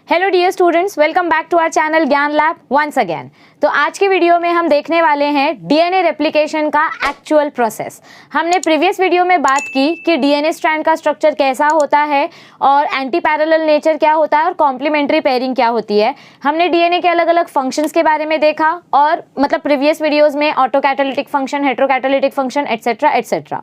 Hello dear students, welcome back to our channel Gyan Lab once again. तो आज की video में हम देखने वाले हैं डीएनए रेप्लिकेशन का एक्चुअल प्रोसेस। हमने प्रीवियस वीडियो में बात की कि डीएनए स्ट्रैंड का स्ट्रक्चर कैसा होता है और एंटी पैरेलल नेचर क्या होता है और कॉम्प्लीमेंट्री पेयरिंग क्या होती है। हमने डीएनए के अलग अलग फंक्शंस के बारे में देखा और मतलब प्रीवियस वीडियोज़ में ऑटोकैटालिटिक फंक्शन, हेट्रोकैटालिटिक फंक्शन एटसेट्रा एटसेट्रा।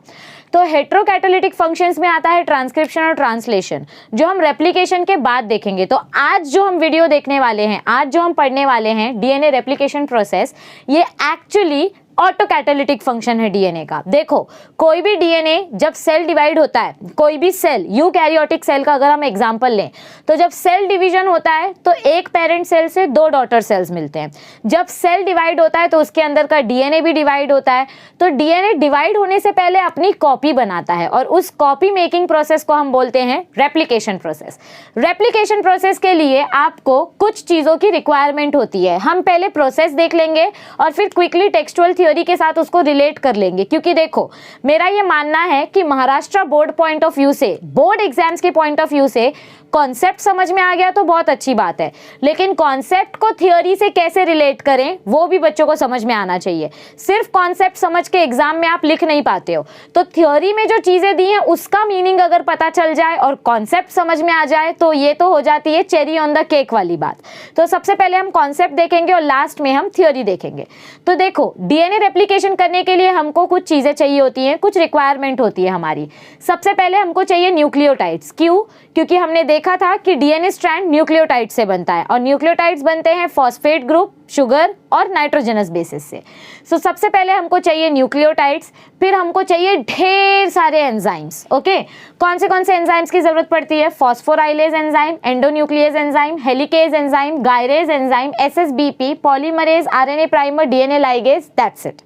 तो हेट्रोकैटालिटिक फंक्शंस में आता है ट्रांसक्रिप्शन और ट्रांसलेशन, जो हम रेप्लिकेशन के बाद देखेंगे। तो आज जो हम वीडियो देखने वाले हैं, आज जो हम पढ़ने वाले हैं डीएनए रेप्लिकेशन प्रोसेस, ये एक्चुअली ऑटोकैटालिटिक फंक्शन है डीएनए का। देखो, कोई भी डीएनए जब सेल डिवाइड होता है, कोई भी सेल, यूकैरियोटिक सेल का अगर हम एग्जांपल लें, तो जब सेल डिवीजन होता है तो एक पेरेंट सेल से दो डॉटर सेल्स मिलते हैं। जब सेल डिवाइड होता है तो उसके अंदर का डीएनए भी डिवाइड होता है। तो डीएनए डिवाइड होने से पहले अपनी कॉपी बनाता है और उस कॉपी मेकिंग प्रोसेस को हम बोलते हैं रेप्लिकेशन प्रोसेस। रेप्लिकेशन प्रोसेस के लिए आपको कुछ चीज़ों की रिक्वायरमेंट होती है। हम पहले प्रोसेस देख लेंगे और फिर क्विकली टेक्सचुअल थ्योरी के साथ उसको रिलेट कर लेंगे, क्योंकि देखो, मेरा ये मानना है कि Maharashtra board point of view से, बोर्ड एग्जाम्स के पॉइंट ऑफ व्यू से कॉन्सेप्ट समझ में आ गया तो बहुत अच्छी बात है, लेकिन कॉन्सेप्ट को थ्योरी से कैसे रिलेट करें वो भी बच्चों को समझ में आना चाहिए। सिर्फ कॉन्सेप्ट समझ के एग्जाम में आप लिख नहीं पाते हो। तो थ्योरी में जो चीजें दी हैं उसका मीनिंग अगर पता चल जाए और कॉन्सेप्ट समझ में आ जाए तो ये तो हो जाती है चेरी ऑन द केक वाली बात। तो सबसे पहले हम कॉन्सेप्ट देखेंगे और लास्ट में हम थ्योरी देखेंगे। तो देखो, डीएनए रेप्लिकेशन करने के लिए हमको कुछ चीजें चाहिए होती हैं, कुछ रिक्वायरमेंट होती है हमारी। सबसे पहले हमको चाहिए न्यूक्लियोटाइड्स। क्यों? क्योंकि हमने देखा था कि डीएनए स्ट्रैंड न्यूक्लियोटाइड से बनता है और न्यूक्लियोटाइड्स बनते हैं फॉस्फेट ग्रुप, शुगर और नाइट्रोजनस बेसिस से। सो सबसे पहले हमको चाहिए न्यूक्लियोटाइड्स, फिर हमको चाहिए ढेर सारे एंजाइम्स। ओके, कौन से एंजाइम्स की जरूरत पड़ती है? Phosphorylase enzyme, endonuclease enzyme, helicase enzyme, gyrase enzyme, SSBP, polymerase, RNA primer, DNA ligase, that's it.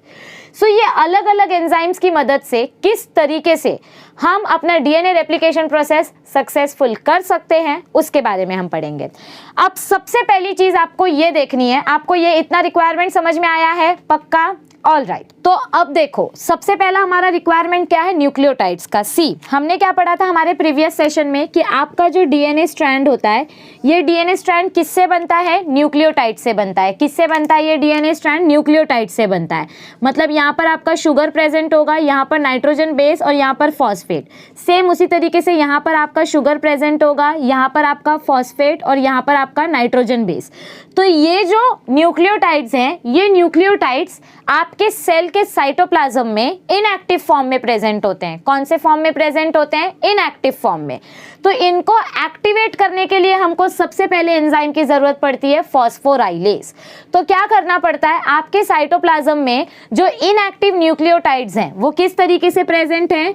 So ये अलग अलग एंजाइम्स की मदद से किस तरीके से हम अपना डीएनए रेप्लिकेशन प्रोसेस सक्सेसफुल कर सकते हैं उसके बारे में हम पढ़ेंगे। अब सबसे पहली चीज आपको ये देखनी है, आपको ये इतना रिक्वायरमेंट समझ में आया है? पक्का? All right. तो अब देखो, सबसे पहला हमारा रिक्वायरमेंट क्या है? न्यूक्लियोटाइड्स का। सी, हमने क्या पढ़ा था हमारे प्रीवियस सेशन में कि आपका जो डीएनए स्ट्रैंड होता है, ये डीएनए स्ट्रैंड किससे बनता है? न्यूक्लियोटाइड से बनता है। किससे बनता है ये डीएनए स्ट्रैंड? न्यूक्लियोटाइड से बनता है। मतलब यहाँ पर आपका शुगर प्रेजेंट होगा, यहाँ पर नाइट्रोजन बेस और यहाँ पर फॉस्फेट। सेम उसी तरीके से यहाँ पर आपका शुगर प्रेजेंट होगा, यहाँ पर आपका फॉस्फेट और यहाँ पर आपका नाइट्रोजन बेस। तो ये जो न्यूक्लियोटाइड्स हैं, ये न्यूक्लियोटाइड्स आपके सेल के साइटोप्लाज्म में इनएक्टिव फॉर्म में प्रेजेंट होते हैं। कौन से फॉर्म में प्रेजेंट होते हैं? इनएक्टिव फॉर्म में। तो इनको एक्टिवेट करने के लिए हमको सबसे पहले एंजाइम की जरूरत पड़ती है फॉस्फोराइलेज। तो क्या करना पड़ता है? आपके साइटोप्लाज्म में जो इनएक्टिव न्यूक्लियोटाइड्स हैं वो किस तरीके से प्रेजेंट हैं?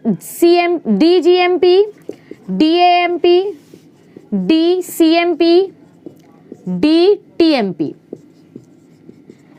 DGMP, DAMP, DCMP, DTMP,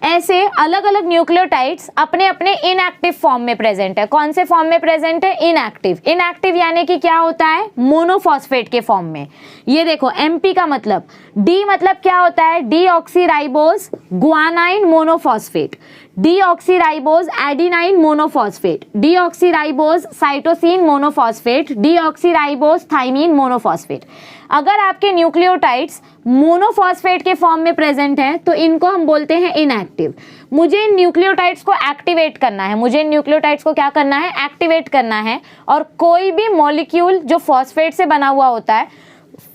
ऐसे अलग अलग न्यूक्लियोटाइड्स अपने अपने इनएक्टिव फॉर्म में प्रेजेंट है। कौन से फॉर्म में प्रेजेंट है? इनएक्टिव। इनएक्टिव यानी कि क्या होता है? मोनोफॉस्फेट के फॉर्म में। ये देखो, एमपी का मतलब, डी मतलब क्या होता है? Deoxyribose guanine monophosphate, deoxyribose adenine monophosphate, deoxyribose cytosine monophosphate, deoxyribose thymine monophosphate. अगर आपके न्यूक्लियोटाइड्स मोनोफॉस्फेट के फॉर्म में प्रेजेंट हैं तो इनको हम बोलते हैं इनएक्टिव। मुझे इन न्यूक्लियोटाइड्स को एक्टिवेट करना है, मुझे इन न्यूक्लियोटाइड्स को क्या करना है? एक्टिवेट करना है। और कोई भी मॉलिक्यूल जो फॉस्फेट से बना हुआ होता है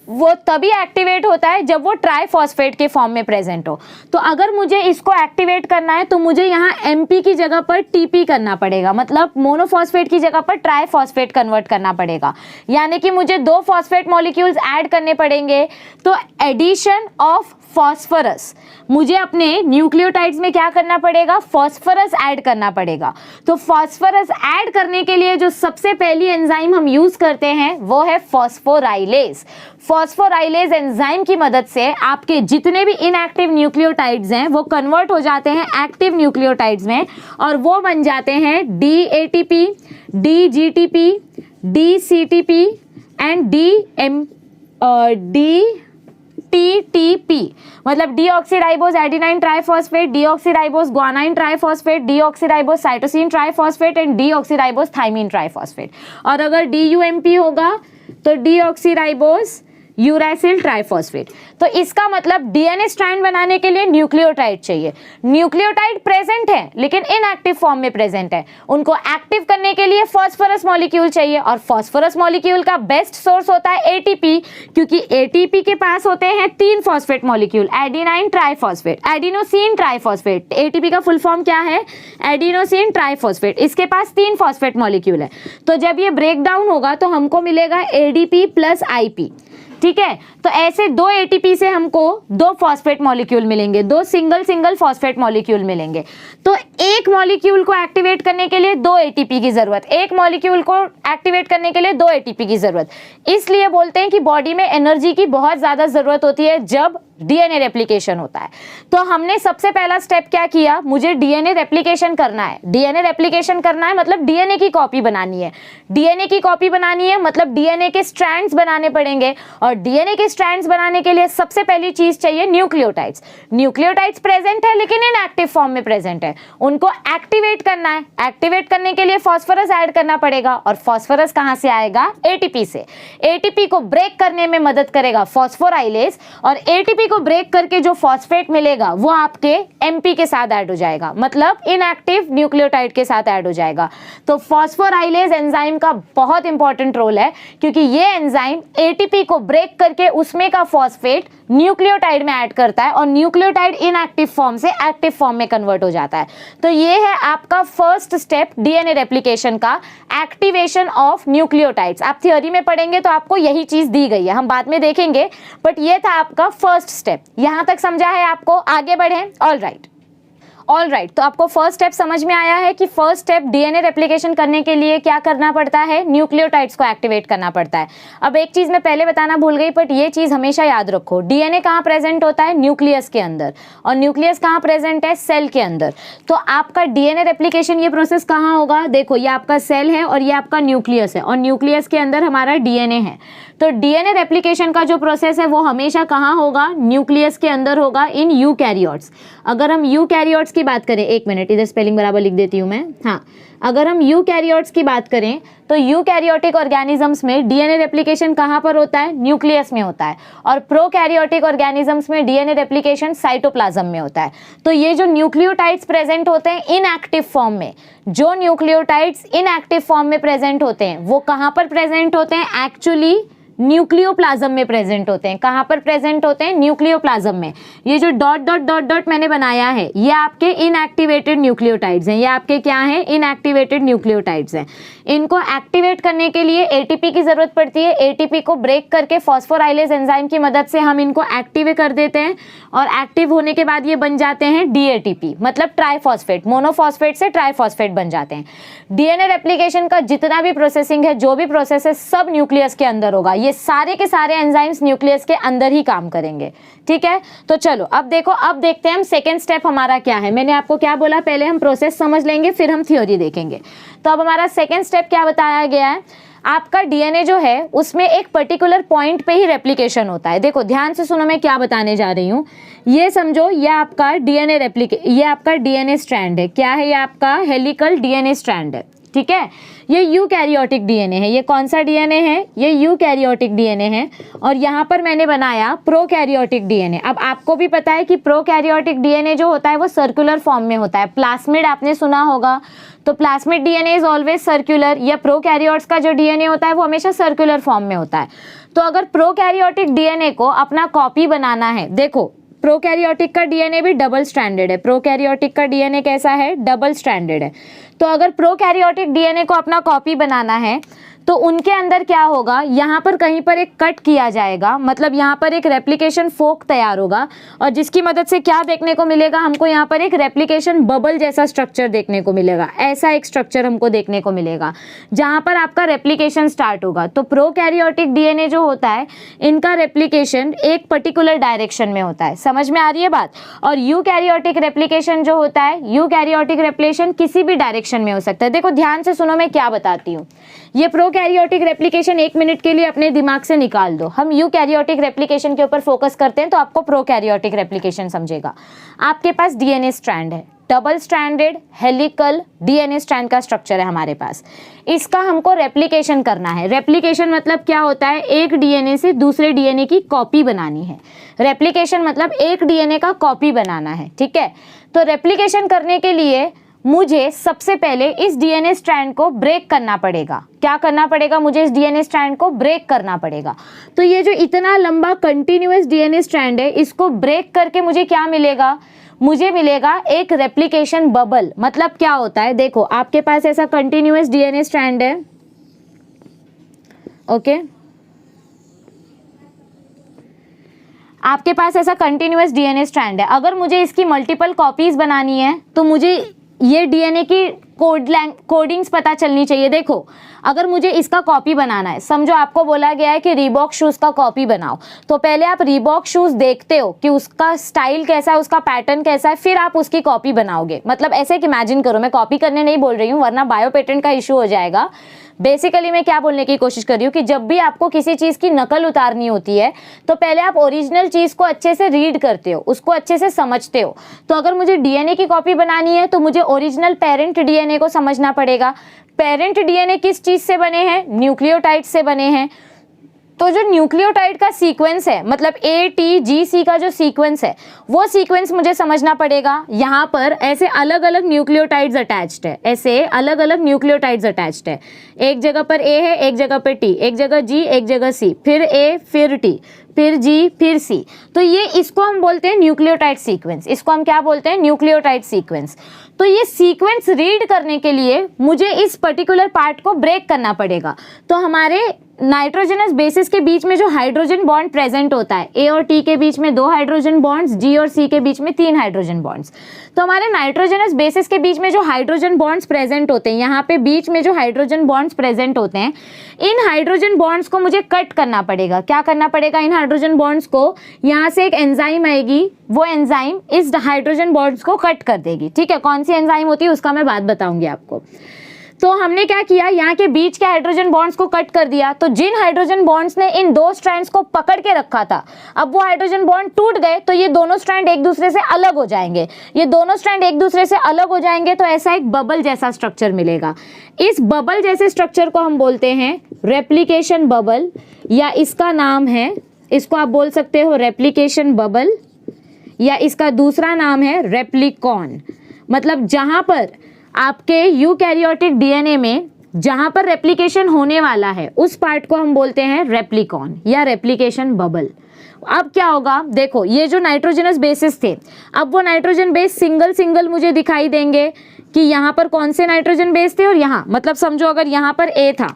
वो तभी एक्टिवेट होता है जब वो ट्राइफॉस्फेट के फॉर्म में प्रेजेंट हो। तो अगर मुझे इसको एक्टिवेट करना है तो मुझे यहाँ एमपी की जगह पर टीपी करना पड़ेगा, मतलब मोनोफॉस्फेट की जगह पर ट्राइफॉस्फेट कन्वर्ट करना पड़ेगा, यानी कि मुझे दो फॉस्फेट मॉलिक्यूल्स ऐड करने पड़ेंगे। तो एडिशन ऑफ फॉस्फोरस, मुझे अपने न्यूक्लियोटाइड्स में क्या करना पड़ेगा? फॉस्फोरस ऐड करना पड़ेगा। तो फॉस्फोरस ऐड करने के लिए जो सबसे पहली एंजाइम हम यूज करते हैं वो है फॉस्फोराइलेज। फॉस्फोराइलेज एंजाइम की मदद से आपके जितने भी इनएक्टिव न्यूक्लियोटाइड्स हैं वो कन्वर्ट हो जाते हैं एक्टिव न्यूक्लियोटाइड्स में और वो बन जाते हैं DATP, DGTP, DCTP and DTTP, मतलब deoxyribose adenine triphosphate, deoxyribose guanine triphosphate, deoxyribose cytosine triphosphate and deoxyribose thymine triphosphate. और अगर DUMP होगा तो डीऑक्सीराइबोज यूरासिल ट्राइफॉस्फेट। तो इसका मतलब डीएनए स्ट्रैंड बनाने के लिए न्यूक्लियोटाइड चाहिए। न्यूक्लियोटाइड प्रेजेंट है लेकिन इनएक्टिव फॉर्म में प्रेजेंट है, उनको एक्टिव करने के लिए फास्फोरस मॉलिक्यूल चाहिए, और फास्फोरस मॉलिक्यूल का बेस्ट सोर्स होता है एटीपी, क्योंकि एटीपी के पास होते हैं 3 phosphate molecule, adenine triphosphate, adenosine triphosphate. ATP का फुल फॉर्म क्या है? Adenosine triphosphate. इसके पास 3 फॉस्फेट मॉलिक्यूल है, तो जब ये ब्रेक डाउन होगा तो हमको मिलेगा एडीपी प्लस आईपी। ठीक है, तो ऐसे 2 एटीपी से हमको 2 फॉस्फेट मॉलिक्यूल मिलेंगे, 2 सिंगल फॉस्फेट मॉलिक्यूल मिलेंगे। तो एक मॉलिक्यूल को एक्टिवेट करने के लिए 2 एटीपी की जरूरत, एक मॉलिक्यूल को एक्टिवेट करने के लिए 2 एटीपी की जरूरत। इसलिए बोलते हैं कि बॉडी में एनर्जी की बहुत ज्यादा जरूरत होती है जब डीएनए रेप्लिकेशन होता है। तो हमने सबसे पहला स्टेप क्या किया? मुझे डीएनए रेप्लिकेशन करना है। डीएनए रेप्लिकेशन करना है मतलब डीएनए की कॉपी बनानी है। डीएनए की कॉपी बनानी है मतलब डीएनए के स्ट्रैंड्स बनाने पड़ेंगे, और डीएनए के स्ट्रैंड्स बनाने के लिए सबसे पहली चीज चाहिए न्यूक्लियोटाइड्स। न्यूक्लियोटाइड्स प्रेजेंट है लेकिन इनएक्टिव फॉर्म में प्रेजेंट है, उनको एक्टिवेट करना है। एक्टिवेट करने के लिए फास्फोरस ऐड करना पड़ेगा, और फास्फोरस कहां से आएगा? एटीपी से। एटीपी को ब्रेक करने में मदद करेगा फास्फोराइलेज, और एटीपी को ब्रेक करके जो फॉस्फेट मिलेगा वो आपके एमपी के साथ ऐड हो जाएगा, मतलब इनएक्टिव न्यूक्लियोटाइड के साथ ऐड हो जाएगा। तो फास्फोराइलेज एंजाइम का बहुत इंपॉर्टेंट रोल है, क्योंकि ये एंजाइम एटीपी को ब्रेक करके उसमें का फॉस्फेट न्यूक्लियोटाइड में ऐड करता है, और न्यूक्लियोटाइड इनएक्टिव फॉर्म से एक्टिव फॉर्म में कन्वर्ट हो जाता है। तो ये है आपका फर्स्ट स्टेप डीएनए रेप्लिकेशन का, एक्टिवेशन ऑफ न्यूक्लियोटाइड्स। आप थ्योरी में पढ़ेंगे तो आपको यही चीज दी गई है, हम बाद में देखेंगे, बट ये था आपका फर्स्ट स्टेप। यहां तक समझा है आपको? आगे बढ़ें। ऑल राइट, तो आपको फर्स्ट स्टेप समझ में आया है कि फर्स्ट स्टेप डीएनए रेप्लिकेशन करने के लिए क्या करना पड़ता है? न्यूक्लियोटाइड्स को एक्टिवेट करना पड़ता है। अब एक चीज मैं पहले बताना भूल गई, बट ये चीज हमेशा याद रखो, डीएनए कहाँ प्रेजेंट होता है? न्यूक्लियस के अंदर, और न्यूक्लियस कहाँ प्रेजेंट है? सेल के अंदर। तो आपका डीएनए रेप्लिकेशन ये प्रोसेस कहाँ होगा? देखो, ये आपका सेल है और ये आपका न्यूक्लियस है, और न्यूक्लियस के अंदर हमारा डीएनए है। तो डीएनए रेप्लिकेशन का जो प्रोसेस है वो हमेशा कहाँ होगा? न्यूक्लियस के अंदर होगा, इन यूकैरियोट्स। अगर हम यूकैरियोट्स की बात करें, एक मिनट, इधर स्पेलिंग बराबर लिख देती हूँ मैं। हाँ, अगर हम यूकैरियोट्स की बात करें तो यूकैरियोटिक ऑर्गेनिजम्स में डीएनए रेप्लिकेशन कहाँ पर होता है? न्यूक्लियस में होता है, और प्रोकैरियोटिक ऑर्गेनिजम्स में डीएनए रेप्लिकेशन साइटोप्लाज्म में होता है। तो ये जो न्यूक्लियोटाइड्स प्रेजेंट होते हैं इनएक्टिव फॉर्म में, जो न्यूक्लियोटाइड्स इनएक्टिव फॉर्म में प्रेजेंट होते हैं वो कहाँ पर प्रेजेंट होते हैं? एक्चुअली न्यूक्लियोप्लाज्म में प्रेजेंट होते हैं। कहाँ पर प्रेजेंट होते हैं? न्यूक्लियोप्लाज्म में। ये जो डॉट डॉट डॉट डॉट मैंने बनाया है ये आपके इनएक्टिवेटेड न्यूक्लियोटाइड्स हैं। ये आपके क्या हैं? इनएक्टिवेटेड न्यूक्लियोटाइड्स हैं। इनको एक्टिवेट करने के लिए एटीपी की जरूरत पड़ती है। एटीपी को ब्रेक करके फॉस्फोराइलेज एंजाइम की मदद से हम इनको एक्टिव कर देते हैं, और एक्टिव होने के बाद ये बन जाते हैं डीएटीपी, मतलब ट्राइफॉस्फेट। मोनोफॉस्फेट से ट्राइफॉस्फेट बन जाते हैं। डीएनए रेप्लिकेशन का जितना भी प्रोसेसिंग है, जो भी प्रोसेस है, सब न्यूक्लियस के अंदर होगा। ये सारे के सारे एंजाइम्स न्यूक्लियस के अंदर ही काम करेंगे। ठीक है, तो चलो अब देखो, अब देखते हैं हम सेकेंड स्टेप हमारा क्या है। मैंने आपको क्या बोला? पहले हम प्रोसेस समझ लेंगे फिर हम थ्योरी देखेंगे। तो अब हमारा सेकेंड स्टेप क्या बताया गया है? आपका डीएनए जो है उसमें एक पर्टिकुलर पॉइंट पे ही रेप्लिकेशन होता है। देखो ध्यान से सुनो, मैं क्या बताने जा रही हूँ। ये समझो, ये आपका डीएनए ये आपका डीएनए स्ट्रैंड है। क्या है? ये आपका हेलिकल डीएनए स्ट्रैंड है। ठीक है, ये यूकैरियोटिक डीएनए है। ये कौन सा डीएनए है? ये यूकैरियोटिक डीएनए है। और यहाँ पर मैंने बनाया प्रोकैरियोटिक डीएनए। अब आपको भी पता है कि प्रोकैरियोटिक डीएनए जो होता है वो सर्कुलर फॉर्म में होता है। प्लास्मिड आपने सुना होगा, तो plasmid DNA is always circular, या प्रोकैरियोट्स का जो डीएनए होता है वो हमेशा सर्कुलर फॉर्म में होता है। तो अगर प्रोकैरियोटिक डीएनए को अपना कॉपी बनाना है, देखो प्रोकैरियोटिक का डीएनए भी डबल स्ट्रैंडेड है। प्रोकैरियोटिक का डीएनए कैसा है? डबल स्ट्रैंडेड है। तो अगर प्रोकैरियोटिक डीएनए को अपना कॉपी बनाना है तो उनके अंदर क्या होगा? यहाँ पर कहीं पर एक कट किया जाएगा, मतलब यहाँ पर एक रेप्लिकेशन फोक तैयार होगा, और जिसकी मदद से क्या देखने को मिलेगा? हमको यहाँ पर एक रेप्लिकेशन बबल जैसा स्ट्रक्चर देखने को मिलेगा। ऐसा एक स्ट्रक्चर हमको देखने को मिलेगा जहाँ पर आपका रेप्लिकेशन स्टार्ट होगा। तो प्रोकैरियोटिक डीएनए जो होता है इनका रेप्लिकेशन एक पर्टिकुलर डायरेक्शन में होता है। समझ में आ रही है बात? और यूकैरियोटिक रेप्लिकेशन जो होता है, यूकैरियोटिक रेप्लिकेशन किसी भी डायरेक्शन में हो सकता है। देखो ध्यान से सुनो, मैं क्या बताती हूँ। ये प्रोकैरियोटिक रेप्लिकेशन 1 मिनट के लिए अपने दिमाग से निकाल दो। हम यूकैरियोटिक रेप्लिकेशन के ऊपर फोकस करते हैं तो आपको प्रोकैरियोटिक रेप्लिकेशन समझेगा। आपके पास डीएनए स्ट्रैंड है, double stranded helical DNA strand का स्ट्रक्चर है हमारे पास। इसका हमको रेप्लिकेशन करना है। रेप्लिकेशन मतलब क्या होता है, एक डीएनए से दूसरे डीएनए की कॉपी बनानी है। रेप्लिकेशन मतलब एक डीएनए का कॉपी बनाना है, ठीक है। तो रेप्लिकेशन करने के लिए मुझे सबसे पहले इस डीएनए स्ट्रैंड को ब्रेक करना पड़ेगा। क्या करना पड़ेगा, मुझे इस डीएनए स्ट्रैंड को ब्रेक करना पड़ेगा। तो ये जो इतना लंबा कंटिन्यूअस डीएनए स्ट्रैंड है, इसको ब्रेक करके मुझे क्या मिलेगा, मुझे मिलेगा एक रेप्लिकेशन बबल। मतलब क्या होता है, देखो आपके पास ऐसा कंटिन्यूअस डीएनए स्ट्रैंड है, ओके, आपके पास ऐसा कंटिन्यूअस डीएनए स्ट्रैंड है। अगर मुझे इसकी मल्टीपल कॉपीज बनानी है तो मुझे ये डीएनए की कोडिंग्स पता चलनी चाहिए। देखो अगर मुझे इसका कॉपी बनाना है, समझो आपको बोला गया है कि रीबॉक शूज का कॉपी बनाओ, तो पहले आप रीबॉक शूज देखते हो कि उसका स्टाइल कैसा है, उसका पैटर्न कैसा है, फिर आप उसकी कॉपी बनाओगे। मतलब ऐसे कि इमेजिन करो, मैं कॉपी करने नहीं बोल रही हूँ वरना बायो पेटेंट का इशू हो जाएगा। बेसिकली मैं क्या बोलने की कोशिश कर रही हूँ कि जब भी आपको किसी चीज़ की नकल उतारनी होती है तो पहले आप ओरिजिनल चीज़ को अच्छे से रीड करते हो, उसको अच्छे से समझते हो। तो अगर मुझे डीएनए की कॉपी बनानी है तो मुझे ओरिजिनल पेरेंट डीएनए को समझना पड़ेगा। पेरेंट डीएनए किस चीज़ से बने हैं, न्यूक्लियोटाइड से बने हैं। तो जो न्यूक्लियोटाइड का सीक्वेंस है, मतलब ATGC का जो सीक्वेंस है, वो सीक्वेंस मुझे समझना पड़ेगा। यहाँ पर ऐसे अलग अलग न्यूक्लियोटाइड्स अटैच्ड है, ऐसे अलग अलग न्यूक्लियोटाइड्स अटैच्ड है। एक जगह पर A है, एक जगह पर T, एक जगह G, एक जगह C, फिर A, फिर T, फिर G, फिर C। तो ये इसको हम बोलते हैं न्यूक्लियोटाइड सीक्वेंस। इसको हम क्या बोलते हैं, न्यूक्लियोटाइड सीक्वेंस। तो ये सीक्वेंस रीड करने के लिए मुझे इस पर्टिकुलर पार्ट को ब्रेक करना पड़ेगा। तो हमारे नाइट्रोजनस बेसिस के बीच में जो हाइड्रोजन बॉन्ड प्रेजेंट होता है, A और T के बीच में 2 हाइड्रोजन बॉन्ड्स, G और C के बीच में 3 हाइड्रोजन बॉन्ड्स। तो हमारे नाइट्रोजनस बेसिस के बीच में जो हाइड्रोजन बॉन्ड्स प्रेजेंट होते हैं, यहाँ पे बीच में जो हाइड्रोजन बॉन्ड्स प्रेजेंट होते हैं, इन हाइड्रोजन बॉन्ड्स को मुझे कट करना पड़ेगा। क्या करना पड़ेगा, इन हाइड्रोजन बॉन्ड्स को, यहाँ से एक एंजाइम आएगी, वो एंजाइम इस हाइड्रोजन बॉन्ड्स को कट कर देगी। ठीक है, कौन सी एंजाइम होती है उसका मैं बात बताऊंगी आपको। तो हमने क्या किया, यहाँ के बीच के हाइड्रोजन बॉन्ड्स को कट कर दिया। तो जिन हाइड्रोजन बॉन्ड्स ने इन 2 स्ट्रैंड्स को पकड़ के रखा था, अब वो हाइड्रोजन बॉन्ड टूट गए, तो ये दोनों स्ट्रैंड एक दूसरे से अलग हो जाएंगे। ये दोनों स्ट्रैंड एक दूसरे से अलग हो जाएंगे तो ऐसा एक बबल जैसा स्ट्रक्चर मिलेगा। इस बबल जैसे स्ट्रक्चर को हम बोलते हैं रेप्लिकेशन बबल, या इसका नाम है, इसको आप बोल सकते हो रेप्लिकेशन बबल, या इसका दूसरा नाम है रेप्लिकॉन। मतलब जहां पर आपके यूकैरियोटिक डीएनए में जहां पर रेप्लिकेशन होने वाला है उस पार्ट को हम बोलते हैं रेप्लिकॉन या रेप्लिकेशन बबल। अब क्या होगा, देखो ये जो नाइट्रोजनस बेसिस थे, अब वो नाइट्रोजन बेस सिंगल सिंगल मुझे दिखाई देंगे कि यहाँ पर कौन से नाइट्रोजन बेस थे। और यहाँ मतलब समझो अगर यहाँ पर A था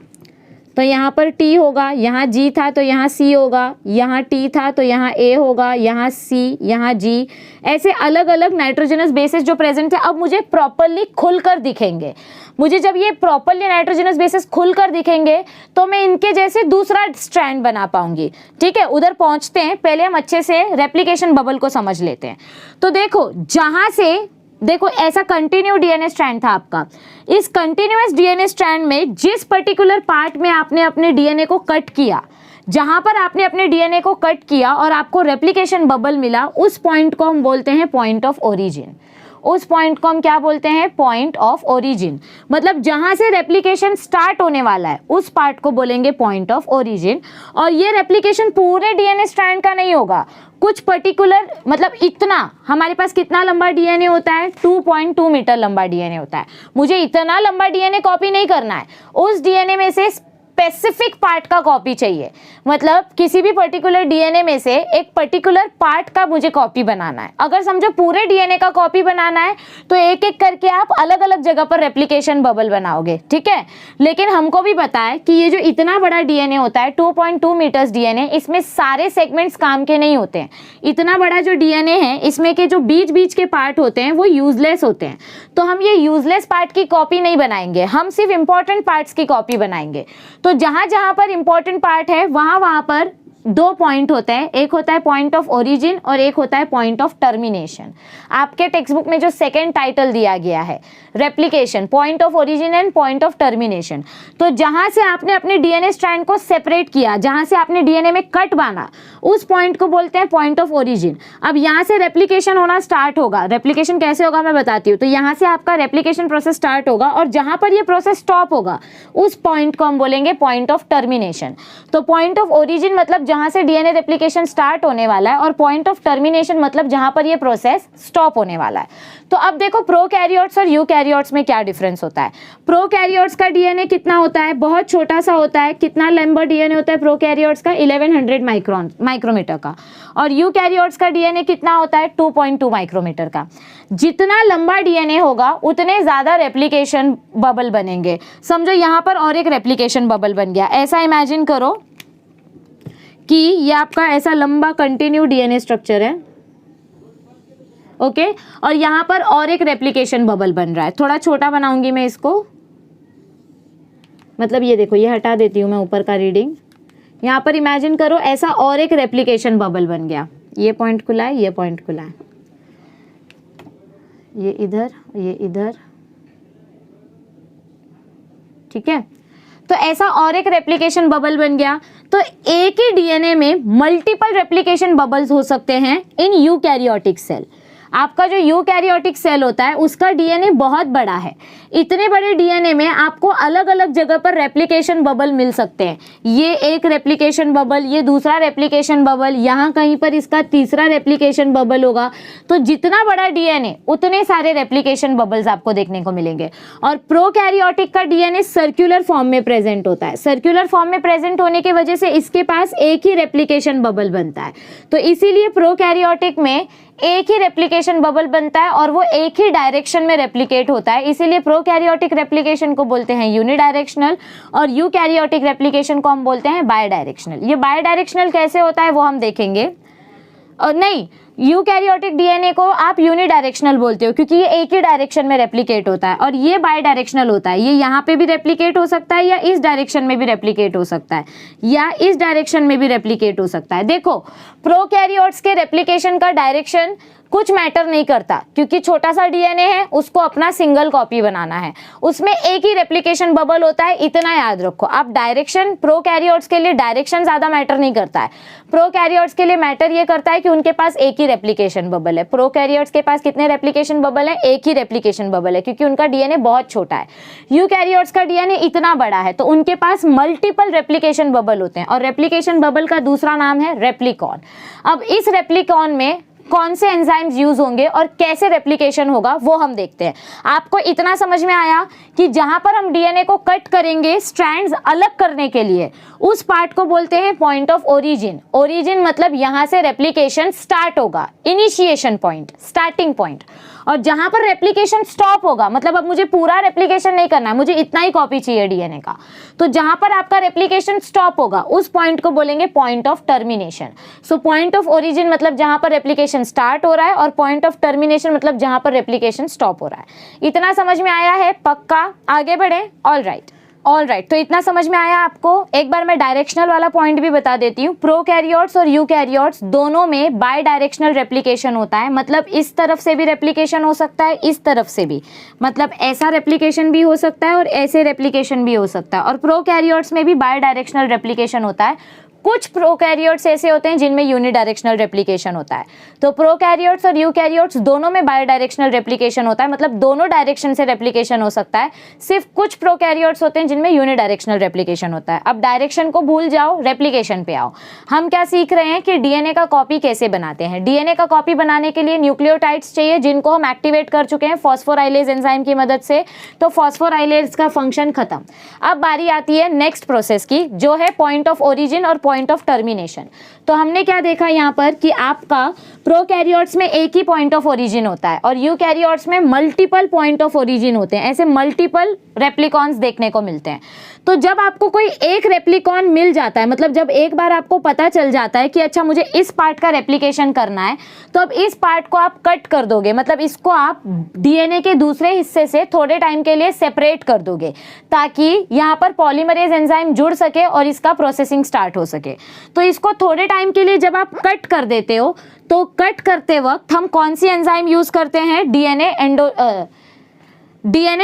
तो यहाँ पर T होगा, यहाँ G था तो यहाँ C होगा, यहाँ T था तो यहाँ A होगा, यहाँ C, यहाँ G, ऐसे अलग अलग नाइट्रोजनस बेसिस जो प्रेजेंट है अब मुझे प्रॉपरली खुलकर दिखेंगे। मुझे जब ये प्रॉपरली नाइट्रोजनस बेसिस खुलकर दिखेंगे तो मैं इनके जैसे दूसरा स्ट्रैंड बना पाऊंगी। ठीक है, उधर पहुंचते हैं, पहले हम अच्छे से रेप्लिकेशन बबल को समझ लेते हैं। तो देखो जहां से, देखो ऐसा कंटिन्यू डीएनए स्ट्रैंड था आपका, इस कंटिन्यूअस डीएनए स्ट्रैंड में जिस पर्टिकुलर पार्ट में आपने अपने डीएनए को कट किया, जहां पर आपने अपने डीएनए को कट किया और आपको रेप्लिकेशन बबल मिला, उस पॉइंट को हम बोलते हैं पॉइंट ऑफ ओरिजिन। उस पॉइंट को हम क्या बोलते हैं, पॉइंट ऑफ ओरिजिन। मतलब जहां से रेप्लिकेशन स्टार्ट होने वाला है उस पार्ट को बोलेंगे पॉइंट ऑफ ओरिजिन। और ये रेप्लिकेशन पूरे डीएनए स्ट्रैंड का नहीं होगा, कुछ पर्टिकुलर, मतलब इतना, हमारे पास कितना लंबा डीएनए होता है, 2.2 मीटर लंबा डीएनए होता है। मुझे इतना लंबा डीएनए कॉपी नहीं करना है, उस डीएनए में से स्पेसिफिक पार्ट का कॉपी चाहिए। मतलब किसी भी पर्टिकुलर डीएनए में से एक पर्टिकुलर पार्ट का मुझे कॉपी बनाना है। अगर समझो पूरे डीएनए का कॉपी बनाना है तो एक एक करके आप अलग अलग जगह पर रेप्लिकेशन बबल बनाओगे। ठीक है, लेकिन हमको भी पता है कि ये जो इतना बड़ा डीएनए होता है 2.2 मीटर्स डीएनए, इसमें सारे सेगमेंट्स काम के नहीं होते हैं। इतना बड़ा जो डीएनए है इसमें के जो बीच बीच के पार्ट होते हैं वो यूजलेस होते हैं। तो हम ये यूजलेस पार्ट की कॉपी नहीं बनाएंगे, हम सिर्फ इंपॉर्टेंट पार्ट्स की कॉपी बनाएंगे। तो जहां जहां पर इंपॉर्टेंट पार्ट है वहां पर दो पॉइंट होते हैं, एक होता है पॉइंट ऑफ ओरिजिन और एक होता है पॉइंट ऑफ टर्मिनेशन। आपके टेक्स्ट बुक में जो सेकेंड टाइटल दिया गया है replication, point of origin and point of termination, तो जहां से आपने अपने डीएनए स्ट्रैंड को सेपरेट किया, जहां से आपने डीएनए में कट बांधा, उस पॉइंट को बोलते हैं पॉइंट ऑफ ओरिजिन। अब यहां से रेप्लिकेशन होना स्टार्ट होगा। रेप्लिकेशन कैसे होगा मैं बताती हूँ। तो यहां से आपका रेप्लिकेशन प्रोसेस स्टार्ट होगा और जहां पर ये प्रोसेस स्टॉप होगा उस पॉइंट को हम बोलेंगे पॉइंट ऑफ टर्मिनेशन। तो पॉइंट ऑफ ओरिजिन मतलब जहां से डीएनए रेप्लिकेशन स्टार्ट होने वाला है और पॉइंट ऑफ टर्मिनेशन मतलब जहां पर ये प्रोसेस स्टॉप होने वाला है। तो अब देखो प्रोकैरियोट्स और यूकैरियोट्स में क्या डिफरेंस होता है। प्रोकैरियोट्स का डीएनए कितना होता है, बहुत छोटा सा होता है। कितना लंबा डीएनए होता है प्रोकैरियोट्स का, 1100 माइक्रोमीटर का। और यूकैरियोट्स का डीएनए कितना होता है, 2.2 माइक्रोमीटर का। जितना लंबा डीएनए होगा उतने ज्यादा रेप्लिकेशन बबल बनेंगे। समझो यहाँ पर और एक रेप्लिकेशन बबल बन गया। ऐसा इमेजिन करो कि ये आपका ऐसा लंबा कंटिन्यू डीएनए स्ट्रक्चर है, ओके और यहाँ पर और एक रेप्लिकेशन बबल बन रहा है। थोड़ा छोटा बनाऊंगी मैं इसको, मतलब ये देखो, ये हटा देती हूँ मैं ऊपर का रीडिंग। यहाँ पर इमेजिन करो ऐसा और एक रेप्लिकेशन बबल बन गया। ये पॉइंट खुला है, ये पॉइंट खुला है, ये इधर, ये इधर, ठीक है। तो ऐसा और एक रेप्लिकेशन बबल बन गया। तो एक ही डीएनए में मल्टीपल रेप्लिकेशन बबल्स हो सकते हैं इन यूकैरियोटिक सेल। आपका जो यूकैरियोटिक सेल होता है उसका डीएनए बहुत बड़ा है। इतने बड़े डीएनए में आपको अलग अलग जगह पर रेप्लिकेशन बबल मिल सकते हैं। ये एक रेप्लिकेशन बबल, ये दूसरा रेप्लिकेशन बबल, यहाँ कहीं पर इसका तीसरा रेप्लिकेशन बबल होगा। तो जितना बड़ा डीएनए उतने सारे रेप्लिकेशन बबल्स आपको देखने को मिलेंगे। और प्रोकैरियोटिक का डीएनए सर्कुलर फॉर्म में प्रेजेंट होता है। सर्कुलर फॉर्म में प्रेजेंट होने की वजह से इसके पास एक ही रेप्लिकेशन बबल बनता है। तो इसीलिए प्रोकैरियोटिक में एक ही रेप्लिकेशन बबल बनता है और वो एक ही डायरेक्शन में रेप्लिकेट होता है। इसीलिए प्रोकैरियोटिक रेप्लिकेशन को बोलते हैं यूनिडायरेक्शनल और यूकैरियोटिक रेप्लिकेशन को हम बोलते हैं बायडायरेक्शनल। ये बायडायरेक्शनल कैसे होता है वो हम देखेंगे। और नहीं, यूकैरियोटिक डीएनए को आप यूनिडायरेक्शनल बोलते हो क्योंकि ये एक ही डायरेक्शन में रेप्लिकेट होता है। और ये बायडायरेक्शनल होता है, ये यहाँ पे भी रेप्लिकेट हो सकता है या इस डायरेक्शन में भी रेप्लिकेट हो सकता है या इस डायरेक्शन में भी रेप्लिकेट हो सकता है। देखो प्रोकैरियोट्स के रेप्लिकेशन का डायरेक्शन कुछ मैटर नहीं करता क्योंकि छोटा सा डीएनए है, उसको अपना सिंगल कॉपी बनाना है, उसमें एक ही रेप्लिकेशन बबल होता है, इतना याद रखो आप। डायरेक्शन प्रोकैरियोट्स के लिए डायरेक्शन ज्यादा मैटर नहीं करता है। प्रोकैरियोट्स के लिए मैटर ये करता है कि उनके पास एक ही रेप्लिकेशन बबल है। प्रोकैरियोट्स के पास कितने रेप्लिकेशन बबल है, एक ही रेप्लिकेशन बबल है क्योंकि उनका डीएनए बहुत छोटा है। यूकैरियोट्स का डीएनए इतना बड़ा है तो उनके पास मल्टीपल रेप्लिकेशन बबल होते हैं और रेप्लिकेशन बबल का दूसरा नाम है रेप्लिकॉन। अब इस रेप्लिकॉन में कौन से एंजाइम्स यूज होंगे और कैसे रेप्लिकेशन होगा वो हम देखते हैं। आपको इतना समझ में आया कि जहां पर हम डीएनए को कट करेंगे स्ट्रैंड्स अलग करने के लिए, उस पार्ट को बोलते हैं पॉइंट ऑफ ओरिजिन। ओरिजिन मतलब यहां से रेप्लिकेशन स्टार्ट होगा, इनिशिएशन पॉइंट, स्टार्टिंग पॉइंट। और जहां पर रेप्लिकेशन स्टॉप होगा मतलब अब मुझे पूरा रेप्लिकेशन नहीं करना है, मुझे इतना ही कॉपी चाहिए डीएनए का, तो जहां पर आपका रेप्लिकेशन स्टॉप होगा उस पॉइंट को बोलेंगे point of termination. So point of origin मतलब जहां पर रेप्लिकेशन स्टार्ट हो रहा है और पॉइंट ऑफ टर्मिनेशन मतलब जहां पर रेप्लिकेशन स्टॉप हो रहा है। इतना समझ में आया है? पक्का? आगे बढ़े? ऑल राइट, तो इतना समझ में आया आपको। एक बार मैं डायरेक्शनल वाला पॉइंट भी बता देती हूँ। प्रोकैरियोट्स और यूकैरियोट्स दोनों में बाय डायरेक्शनल रेप्लिकेशन होता है, मतलब इस तरफ से भी रेप्लिकेशन हो सकता है, इस तरफ से भी, मतलब ऐसा रेप्लिकेशन भी हो सकता है और ऐसे रेप्लिकेशन भी हो सकता है। और प्रोकैरियोट्स में भी बाय डायरेक्शनल रेप्लिकेशन होता है। कुछ प्रोकैरियोट्स ऐसे होते हैं जिनमें यूनिडायरेक्शनल रेप्लिकेशन होता है। तो प्रोकैरियोट्स और यूकैरियोट्स दोनों में बायोडायरेक्शनल रेप्लिकेशन होता है, मतलब दोनों डायरेक्शन से रेप्लिकेशन हो सकता है। सिर्फ कुछ प्रोकैरियोट्स होते हैं जिनमें यूनिडायरेक्शनल रेप्लिकेशन होता है। अब डायरेक्शन को भूल जाओ, रेप्लिकेशन पे आओ। हम क्या सीख रहे हैं कि डीएनए का कॉपी कैसे बनाते हैं। डीएनए का कॉपी बनाने के लिए न्यूक्लियोटाइड्स चाहिए जिनको हम एक्टिवेट कर चुके हैं फॉस्फोराइलेज एंजाइम की मदद से। तो फॉस्फोराइलेज का फंक्शन खत्म। अब बारी आती है नेक्स्ट प्रोसेस की, जो है पॉइंट ऑफ ओरिजिन और पॉइंट ऑफ टर्मिनेशन। तो हमने क्या देखा यहाँ पर कि आपका प्रोकैरियोट्स में एक ही पॉइंट ऑफ ओरिजिन होता है और यूकैरियोट्स में मल्टीपल पॉइंट ऑफ ओरिजिन होते हैं। ऐसे मल्टीपल रेप्लिकॉन्स देखने को मिलते हैं। तो जब आपको कोई एक रेप्लिकॉन मिल जाता है, मतलब जब एक बार आपको पता चल जाता है कि अच्छा मुझे इस पार्ट का रेप्लिकेशन करना है, तो अब इस पार्ट को आप कट कर दोगे, मतलब इसको आप डीएनए के दूसरे हिस्से से थोड़े टाइम के लिए सेपरेट कर दोगे ताकि यहाँ पर पॉलीमरेज एंजाइम जुड़ सके और इसका प्रोसेसिंग स्टार्ट हो सके। के। तो इसको थोड़े टाइम के लिए जब आप कट कर देते हो, तो कट करते वक्त हम कौन सी एंजाइम यूज़ करते हैं? DNA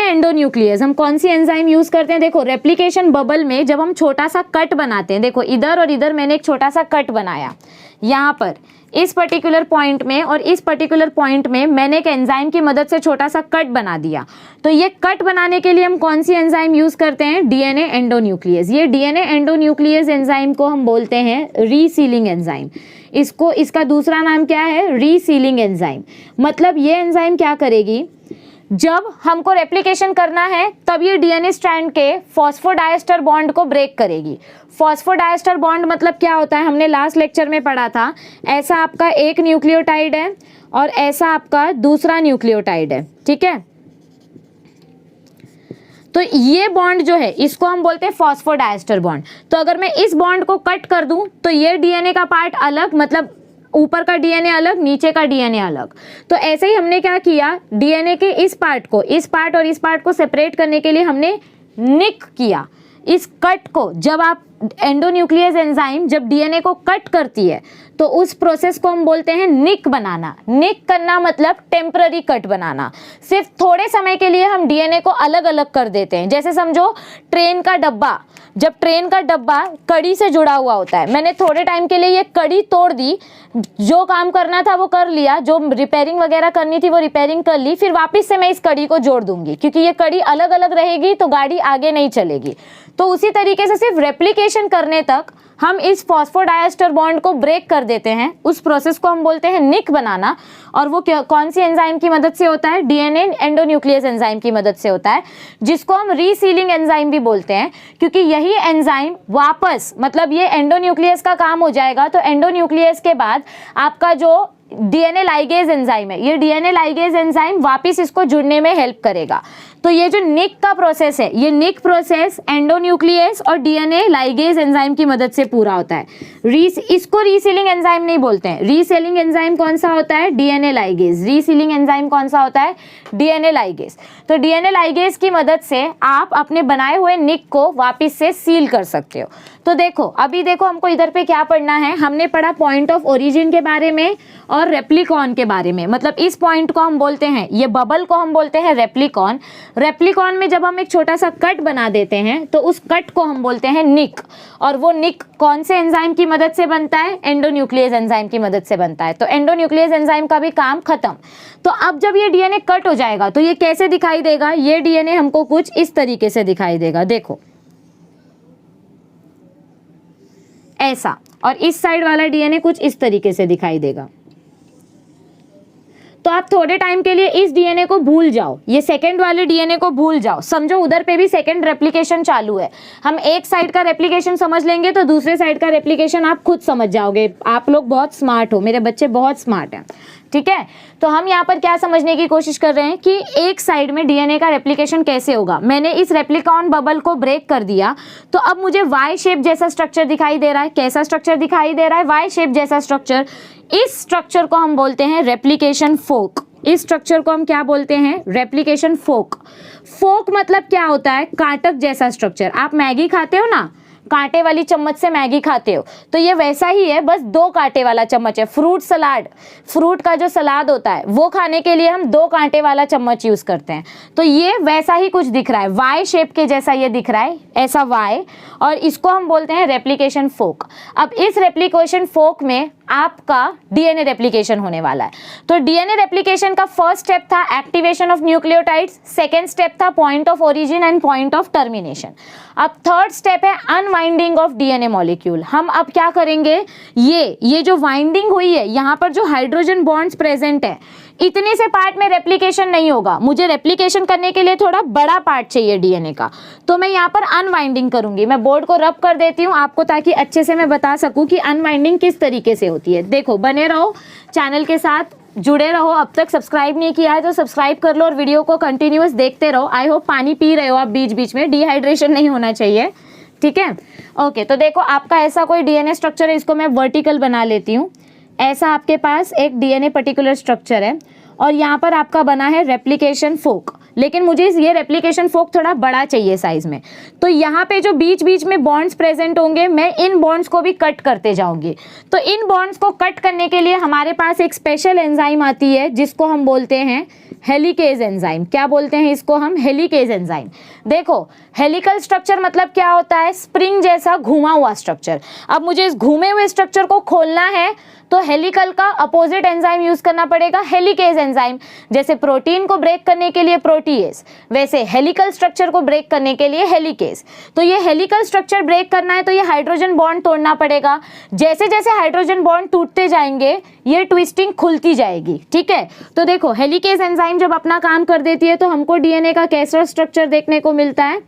endonuclease. हम कौन सी एंजाइम यूज़ करते हैं? देखो, रेप्लिकेशन बबल में जब हम छोटा सा कट बनाते हैं, देखो इधर और इधर मैंने एक छोटा सा कट बनाया, यहाँ पर इस पर्टिकुलर पॉइंट में और इस पर्टिकुलर पॉइंट में मैंने एक एंजाइम की मदद से छोटा सा कट बना दिया। तो ये कट बनाने के लिए हम कौन सी एंजाइम यूज़ करते हैं? DNA endonuclease. ये डीएनए एंडोन्यूक्लियस एंजाइम को हम बोलते हैं रीसीलिंग एंजाइम। इसका दूसरा नाम क्या है? रीसीलिंग एंजाइम। मतलब ये एंजाइम क्या करेगी, जब हमको रेप्लिकेशन करना है तब ये डीएनए स्ट्रैंड के फॉस्फोडाइएस्टर बॉन्ड को ब्रेक करेगी। फॉस्फोडाइएस्टर बॉन्ड मतलब क्या होता है? हमने लास्ट लेक्चर में पढ़ा था, ऐसा आपका एक न्यूक्लियोटाइड है और ऐसा आपका दूसरा न्यूक्लियोटाइड है, ठीक है। तो ये बॉन्ड जो है इसको हम बोलते हैं फॉस्फोडाइएस्टर बॉन्ड। तो अगर मैं इस बॉन्ड को कट कर दूं तो ये डीएनए का पार्ट अलग, मतलब ऊपर का डीएनए अलग, नीचे का डीएनए अलग। तो ऐसे ही हमने क्या किया, डीएनए के इस पार्ट और इस पार्ट को सेपरेट करने के लिए हमने निक किया। इस कट को जब आप एंडोन्यूक्लियस एंजाइम जब डीएनए को कट करती है तो उस प्रोसेस को हम बोलते हैं निक बनाना। निक करना मतलब टेम्पररी कट बनाना। सिर्फ थोड़े समय के लिए हम डीएनए को अलग अलग कर देते हैं। जैसे समझो ट्रेन का डब्बा, जब ट्रेन का डब्बा कड़ी से जुड़ा हुआ होता है, मैंने थोड़े टाइम के लिए ये कड़ी तोड़ दी, जो काम करना था वो कर लिया, जो रिपेयरिंग वगैरह करनी थी वो रिपेयरिंग कर ली, फिर वापस से मैं इस कड़ी को जोड़ दूंगी, क्योंकि ये कड़ी अलग अलग रहेगी तो गाड़ी आगे नहीं चलेगी। तो उसी तरीके से सिर्फ रेप्लिकेशन करने तक हम इस फॉस्फोडाइएस्टर बॉन्ड को ब्रेक कर देते हैं। उस प्रोसेस को हम बोलते हैं निक बनाना। और वो कौन सी एंजाइम की मदद से होता है? डीएनए एंडोन्यूक्लियस एंजाइम की मदद से होता है, जिसको हम रीसीलिंग एंजाइम भी बोलते हैं, क्योंकि यही एंजाइम वापस, मतलब ये एंडोन्यूक्लियस का काम हो जाएगा तो एंडोन्यूक्लियस के बाद आपका जो डीएनए लाइगेज एंजाइम है, ये डीएनए लाइगेज एंजाइम वापस इसको जुड़ने में हेल्प करेगा। तो ये जो निक का प्रोसेस है, ये निक प्रोसेस एंडोन्यूक्लियस और डीएनए लाइगेज एंजाइम की मदद से पूरा होता है। इसको रीसीलिंग एंजाइम नहीं बोलते हैं। रीसीलिंग एंजाइम कौन सा होता है? DNA ligase. रीसीलिंग एंजाइम कौन सा होता है? DNA ligase. तो डीएनए लाइगेज की मदद से आप अपने बनाए हुए निक को वापस से सील कर सकते हो। तो देखो, अभी देखो हमको इधर पे क्या पढ़ना है। हमने पढ़ा पॉइंट ऑफ ओरिजिन के बारे में और रेप्लिकॉन के बारे में। मतलब इस पॉइंट को हम बोलते हैं, ये बबल को हम बोलते हैं रेप्लिकॉन। रेप्लिकॉन में जब हम एक छोटा सा कट बना देते हैं तो उस कट को हम बोलते हैं निक। और वो निक कौन से एंजाइम की मदद से बनता है? एंडोन्यूक्लियस एंजाइम की मदद से बनता है। तो एंडोन्यूक्लियस एंजाइम का भी काम खत्म। तो अब जब ये डीएनए कट हो जाएगा तो ये कैसे दिखाई देगा? ये डीएनए हमको कुछ इस तरीके से दिखाई देगा, देखो ऐसा। और इस साइड वाला डीएनए कुछ इस तरीके से दिखाई देगा। तो आप थोड़े टाइम के लिए इस डीएनए को भूल जाओ, ये सेकंड वाले डीएनए को भूल जाओ। समझो उधर पे भी सेकंड रेप्लिकेशन चालू है। हम एक साइड का रेप्लिकेशन समझ लेंगे तो दूसरे साइड का रेप्लिकेशन आप खुद समझ जाओगे। आप लोग बहुत स्मार्ट हो, मेरे बच्चे बहुत स्मार्ट हैं, ठीक है। तो हम यहाँ पर क्या समझने की कोशिश कर रहे हैं कि एक साइड में डीएनए का रेप्लिकेशन कैसे होगा। मैंने इस रेप्लिकॉन बबल को ब्रेक कर दिया तो अब मुझे वाई शेप जैसा स्ट्रक्चर दिखाई दे रहा है। कैसा स्ट्रक्चर दिखाई दे रहा है? वाई शेप जैसा स्ट्रक्चर। इस स्ट्रक्चर को हम बोलते हैं रेप्लिकेशन फोक। इस स्ट्रक्चर को हम क्या बोलते हैं? Replication fork. फोक मतलब क्या होता है? कांटक जैसा स्ट्रक्चर। आप मैगी खाते हो ना, कांटे वाली चम्मच से मैगी खाते हो, तो ये वैसा ही है, बस 2 कांटे वाला चम्मच है। फ्रूट सलाद, फ्रूट का जो सलाद होता है वो खाने के लिए हम 2 कांटे वाला चम्मच यूज करते हैं। तो ये वैसा ही कुछ दिख रहा है, वाई शेप के जैसा ये दिख रहा है, ऐसा वाई, और इसको हम बोलते हैं रेप्लिकेशन फोक। अब इस रेप्लिकेशन फोक में आपका डीएनए रेप्लिकेशन होने वाला है। तो डीएनए रेप्लिकेशन का फर्स्ट स्टेप था activation of nucleotides, second step था point of origin and point of termination. अब थर्ड स्टेप है अनवाइंडिंग ऑफ डीएनए मॉलिक्यूल। हम अब क्या करेंगे, ये जो वाइंडिंग हुई है, यहाँ पर जो हाइड्रोजन बॉन्ड्स प्रेजेंट है, इतने से पार्ट में रेप्लिकेशन नहीं होगा। मुझे रेप्लिकेशन करने के लिए थोड़ा बड़ा पार्ट चाहिए डीएनए का, तो मैं यहाँ पर अनवाइंडिंग करूंगी। मैं बोर्ड को रब कर देती हूँ आपको, ताकि अच्छे से मैं बता सकूं कि अनवाइंडिंग किस तरीके से होती है। देखो, बने रहो चैनल के साथ, जुड़े रहो। अब तक सब्सक्राइब नहीं किया है तो सब्सक्राइब कर लो और वीडियो को कंटिन्यूअस देखते रहो। आई होप पानी पी रहे हो आप बीच बीच में, डिहाइड्रेशन नहीं होना चाहिए, ठीक है। ओके, तो देखो आपका ऐसा कोई डीएनए स्ट्रक्चर है, इसको मैं वर्टिकल बना लेती हूँ। ऐसा आपके पास एक डीएनए पर्टिकुलर स्ट्रक्चर है और यहाँ पर आपका बना है रेप्लिकेशन फोक। लेकिन मुझे ये रेप्लिकेशन फोर्क थोड़ा बड़ा चाहिए साइज में। तो यहाँ पे जो बीच बीच में बॉन्ड्स प्रेजेंट होंगे, मैं इन बॉन्ड्स को भी कट करते जाऊंगी। तो इन बॉन्ड्स को कट करने के लिए हमारे पास एक स्पेशल एंजाइम आती है जिसको हम बोलते हैं हेलिकेज एंजाइम। क्या बोलते हैं इसको हम? Helicase enzyme. देखो, हेलिकल स्ट्रक्चर मतलब क्या होता है? स्प्रिंग जैसा घुमा हुआ स्ट्रक्चर। अब मुझे इस घूमे हुए स्ट्रक्चर को खोलना है तो हेलिकल का अपोजिट एंजाइम यूज करना पड़ेगा, हेलिकेज एंजाइम। जैसे प्रोटीन को ब्रेक करने के लिए प्रोटीएज, वैसे हेलिकल स्ट्रक्चर को ब्रेक करने के लिए हेलिकेज। तो ये हेलिकल स्ट्रक्चर ब्रेक करना है तो ये हाइड्रोजन बॉन्ड तोड़ना पड़ेगा। जैसे जैसे हाइड्रोजन बॉन्ड टूटते जाएंगे ये ट्विस्टिंग खुलती जाएगी, ठीक है। तो देखो, हेलिकेज एंजाइम जब अपना काम कर देती है तो हमको डीएनए का कैसा स्ट्रक्चर देखने को मिलता है?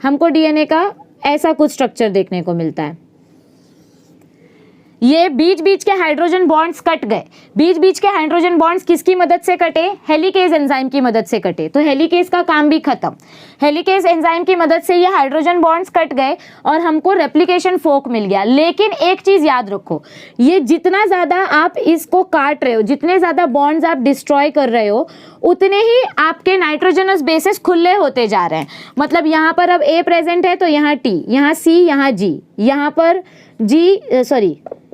हमको डीएनए का ऐसा कुछ स्ट्रक्चर देखने को मिलता है। ये बीच बीच के हाइड्रोजन बॉन्ड्स कट गए। बीच बीच के हाइड्रोजन बॉन्ड्स किसकी मदद से कटे? हेलिकेज एंजाइम की मदद से कटे। तो हेलिकेज का काम भी खत्म। हेलिकेज एंजाइम की मदद से ये हाइड्रोजन बॉन्ड्स कट गए और हमको रेप्लिकेशन फोर्क मिल गया। लेकिन एक चीज याद रखो, ये जितना ज्यादा आप इसको काट रहे हो, जितने ज्यादा बॉन्ड्स आप डिस्ट्रॉय कर रहे हो, उतने ही आपके नाइट्रोजनस बेसिस खुले होते जा रहे हैं। मतलब यहाँ पर अब A प्रेजेंट है तो यहाँ T, यहाँ C, यहाँ G, यहाँ पर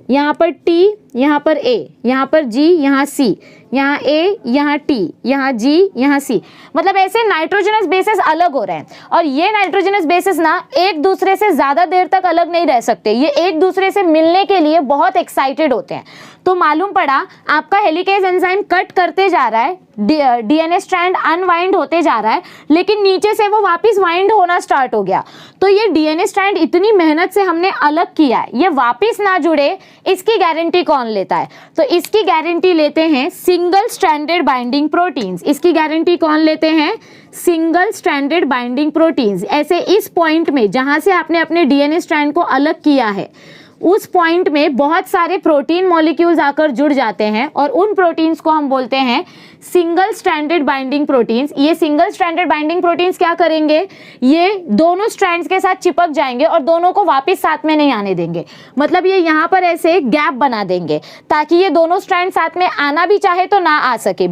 यहाँ पर T, यहाँ पर A, यहाँ पर G, यहाँ C, यहाँ A, यहाँ T, यहाँ G, यहाँ C। मतलब ऐसे नाइट्रोजनस बेसिस अलग हो रहे हैं। और ये नाइट्रोजनस बेसिस ना एक दूसरे से ज़्यादा देर तक अलग नहीं रह सकते, ये एक दूसरे से मिलने के लिए बहुत एक्साइटेड होते हैं। तो मालूम पड़ा आपका हेलिकेज एंजाइम कट करते जा रहा है, डीएनए स्ट्रैंड अनवाइंड होते जा रहा है, लेकिन नीचे से वो वापस वाइंड होना स्टार्ट हो गया। तो ये डीएनए स्ट्रैंड इतनी मेहनत से हमने अलग किया है, ये वापस ना जुड़े, इसकी गारंटी कौन लेता है? तो इसकी गारंटी लेते हैं सिंगल स्ट्रैंडेड बाइंडिंग प्रोटीन्स। इसकी गारंटी कौन लेते हैं? Single stranded binding proteins. ऐसे इस पॉइंट में जहां से आपने अपने डीएनए स्ट्रैंड को अलग किया है, उस पॉइंट में बहुत सारे प्रोटीन मॉलिक्यूल्स आकर जुड़ जाते हैं और उन प्रोटीन्स को हम बोलते हैं सिंगल स्ट्रैंडेड बाइंडिंग प्रोटीन्स। ये सिंगल स्ट्रैंडेड बाइंडिंग प्रोटीन्स क्या करेंगे? ये दोनों स्ट्रैंड्स के साथ चिपक जाएंगे और दोनों को वापस साथ में नहीं आने देंगे। मतलब ये यहाँ पर ऐसे गैप बना देंगे ताकि ये दोनों स्ट्रैंड साथ में आना भी चाहे तो ना आ सके।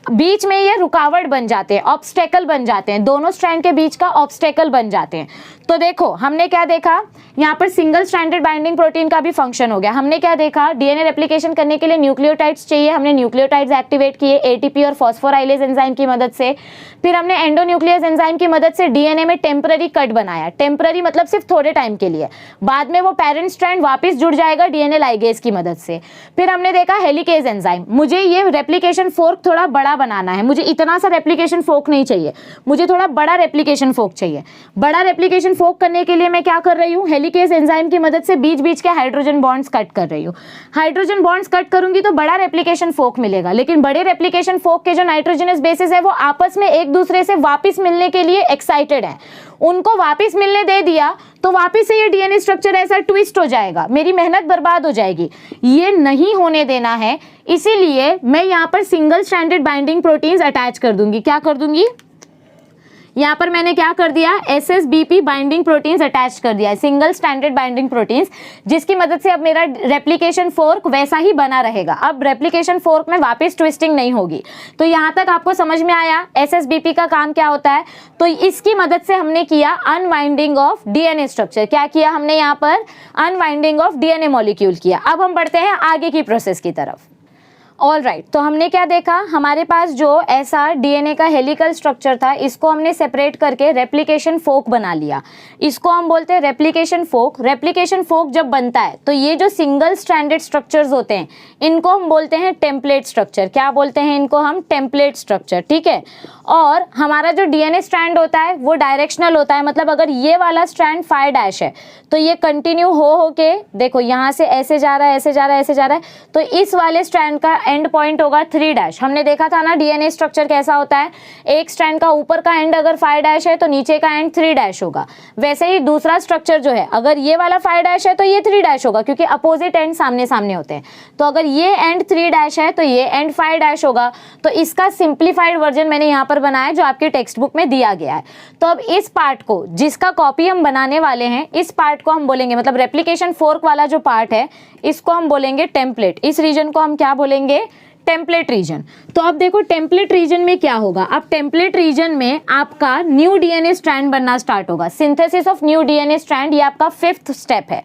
बीच में ये रुकावट बन जाते हैं, ऑब्स्टेकल बन जाते हैं, दोनों स्ट्रैंड के बीच का ऑब्स्टेकल बन जाते हैं। तो देखो, हमने क्या देखा यहाँ पर? सिंगल स्ट्रैंडेड बाइंडिंग प्रोटीन का भी फंक्शन हो गया। हमने क्या देखा? डीएनए रेप्लिकेशन करने के लिए न्यूक्लियोटाइड्स चाहिए, हमने न्यूक्लियोटाइड्स एक्टिवेट किए एटीपी और फॉस्फोराइलेज एंजाइम की मदद से। फिर हमने एंडोन्यूक्लियस एंजाइम की मदद से डीएनए में टेम्पररी कट बनाया। टेम्पररी मतलब सिर्फ थोड़े टाइम के लिए, बाद में वो पेरेंट स्ट्रैंड वापस जुड़ जाएगा डीएनए लाइगेज की मदद से। फिर हमने देखा हेलिकेज एंजाइम। मुझे ये रेप्लिकेशन फोर्क थोड़ा बड़ा बनाना है, मुझे इतना सा रेप्लिकेशन फोर्क नहीं चाहिए, मुझे थोड़ा बड़ा रेप्लिकेशन फोर्क चाहिए। बड़ा रेप्लिकेशन फोर्क करने के लिए मैं क्या कर रही हूँ? हेलिकेज एंजाइम की मदद से बीच बीच के हाइड्रोजन बॉन्ड्स कट कर रही हूँ। हाइड्रोजन बॉन्ड्स कट करूंगी तो बड़ा रेप्लिकेशन फोर्क मिलेगा, लेकिन बड़े रेप्लिकेशन फोर्क के जो नाइट्रोजनस बेसिस है वो आपस में एक दूसरे से वापस मिलने के लिए एक्साइटेड है। उनको वापस मिलने दे दिया तो वापस से ये डीएनए स्ट्रक्चर ऐसा ट्विस्ट हो जाएगा, मेरी मेहनत बर्बाद हो जाएगी। ये नहीं होने देना है, इसीलिए मैं यहाँ पर single stranded binding proteins attach कर दूंगी। क्या कर दूंगी? यहाँ पर मैंने क्या कर दिया? SSBP बाइंडिंग प्रोटीन्स अटैच कर दिया है, सिंगल स्ट्रैंडेड बाइंडिंग प्रोटीन्स, जिसकी मदद से अब मेरा रेप्लिकेशन फोर्क वैसा ही बना रहेगा। अब रेप्लिकेशन फोर्क में वापस ट्विस्टिंग नहीं होगी। तो यहाँ तक आपको समझ में आया SSBP का काम क्या होता है? तो इसकी मदद से हमने किया अनवाइंडिंग ऑफ डीएनए स्ट्रक्चर। क्या किया हमने यहाँ पर? अनवाइंडिंग ऑफ डीएनए मॉलिक्यूल किया। अब हम बढ़ते हैं आगे की प्रोसेस की तरफ। ऑल राइट, तो हमने क्या देखा? हमारे पास जो ऐसा डीएनए का हेलिकल स्ट्रक्चर था, इसको हमने सेपरेट करके रेप्लिकेशन फोर्क बना लिया। इसको हम बोलते हैं रेप्लिकेशन फोर्क। रेप्लिकेशन फोर्क जब बनता है तो ये जो सिंगल स्ट्रैंडेड स्ट्रक्चर्स होते हैं इनको हम बोलते हैं टेम्पलेट स्ट्रक्चर। क्या बोलते हैं इनको हम? टेम्पलेट स्ट्रक्चर, ठीक है। और हमारा जो डीएनए स्ट्रैंड होता है वो डायरेक्शनल होता है, मतलब अगर ये वाला स्ट्रैंड 5' है तो ये कंटिन्यू हो के देखो यहाँ से ऐसे जा रहा है, ऐसे जा रहा है, ऐसे जा रहा है, तो इस वाले स्ट्रैंड का एंड पॉइंट होगा 3'। हमने देखा था ना डीएनए स्ट्रक्चर कैसा होता है, एक स्ट्रैंड का ऊपर का एंड अगर 5' है तो नीचे का एंड 3' होगा। वैसे ही दूसरा स्ट्रक्चर जो है, अगर ये वाला 5' है तो ये 3' होगा, क्योंकि अपोजिट एंड सामने सामने होते हैं। तो अगर ये एंड 3' है तो ये एंड 5' होगा। तो इसका सिंप्लीफाइड वर्जन मैंने यहाँ पर बनाया जो आपकी टेक्स्ट बुक में दिया गया है। तो अब इस पार्ट को, जिसका कॉपी हम बनाने वाले हैं, इस पार्ट को हम बोलेंगे, मतलब रेप्लिकेशन फोर्क वाला जो पार्ट है इसको हम बोलेंगे टेम्पलेट। इस रीजन को हम क्या बोलेंगे? Template region. तो अब देखो टेम्पलेट रीजन में क्या होगा, अब टेम्पलेट रीजन में आपका न्यू डीएनए स्ट्रैंड बनना स्टार्ट होगा। Synthesis of new DNA strand, ये आपका 5th स्टेप है।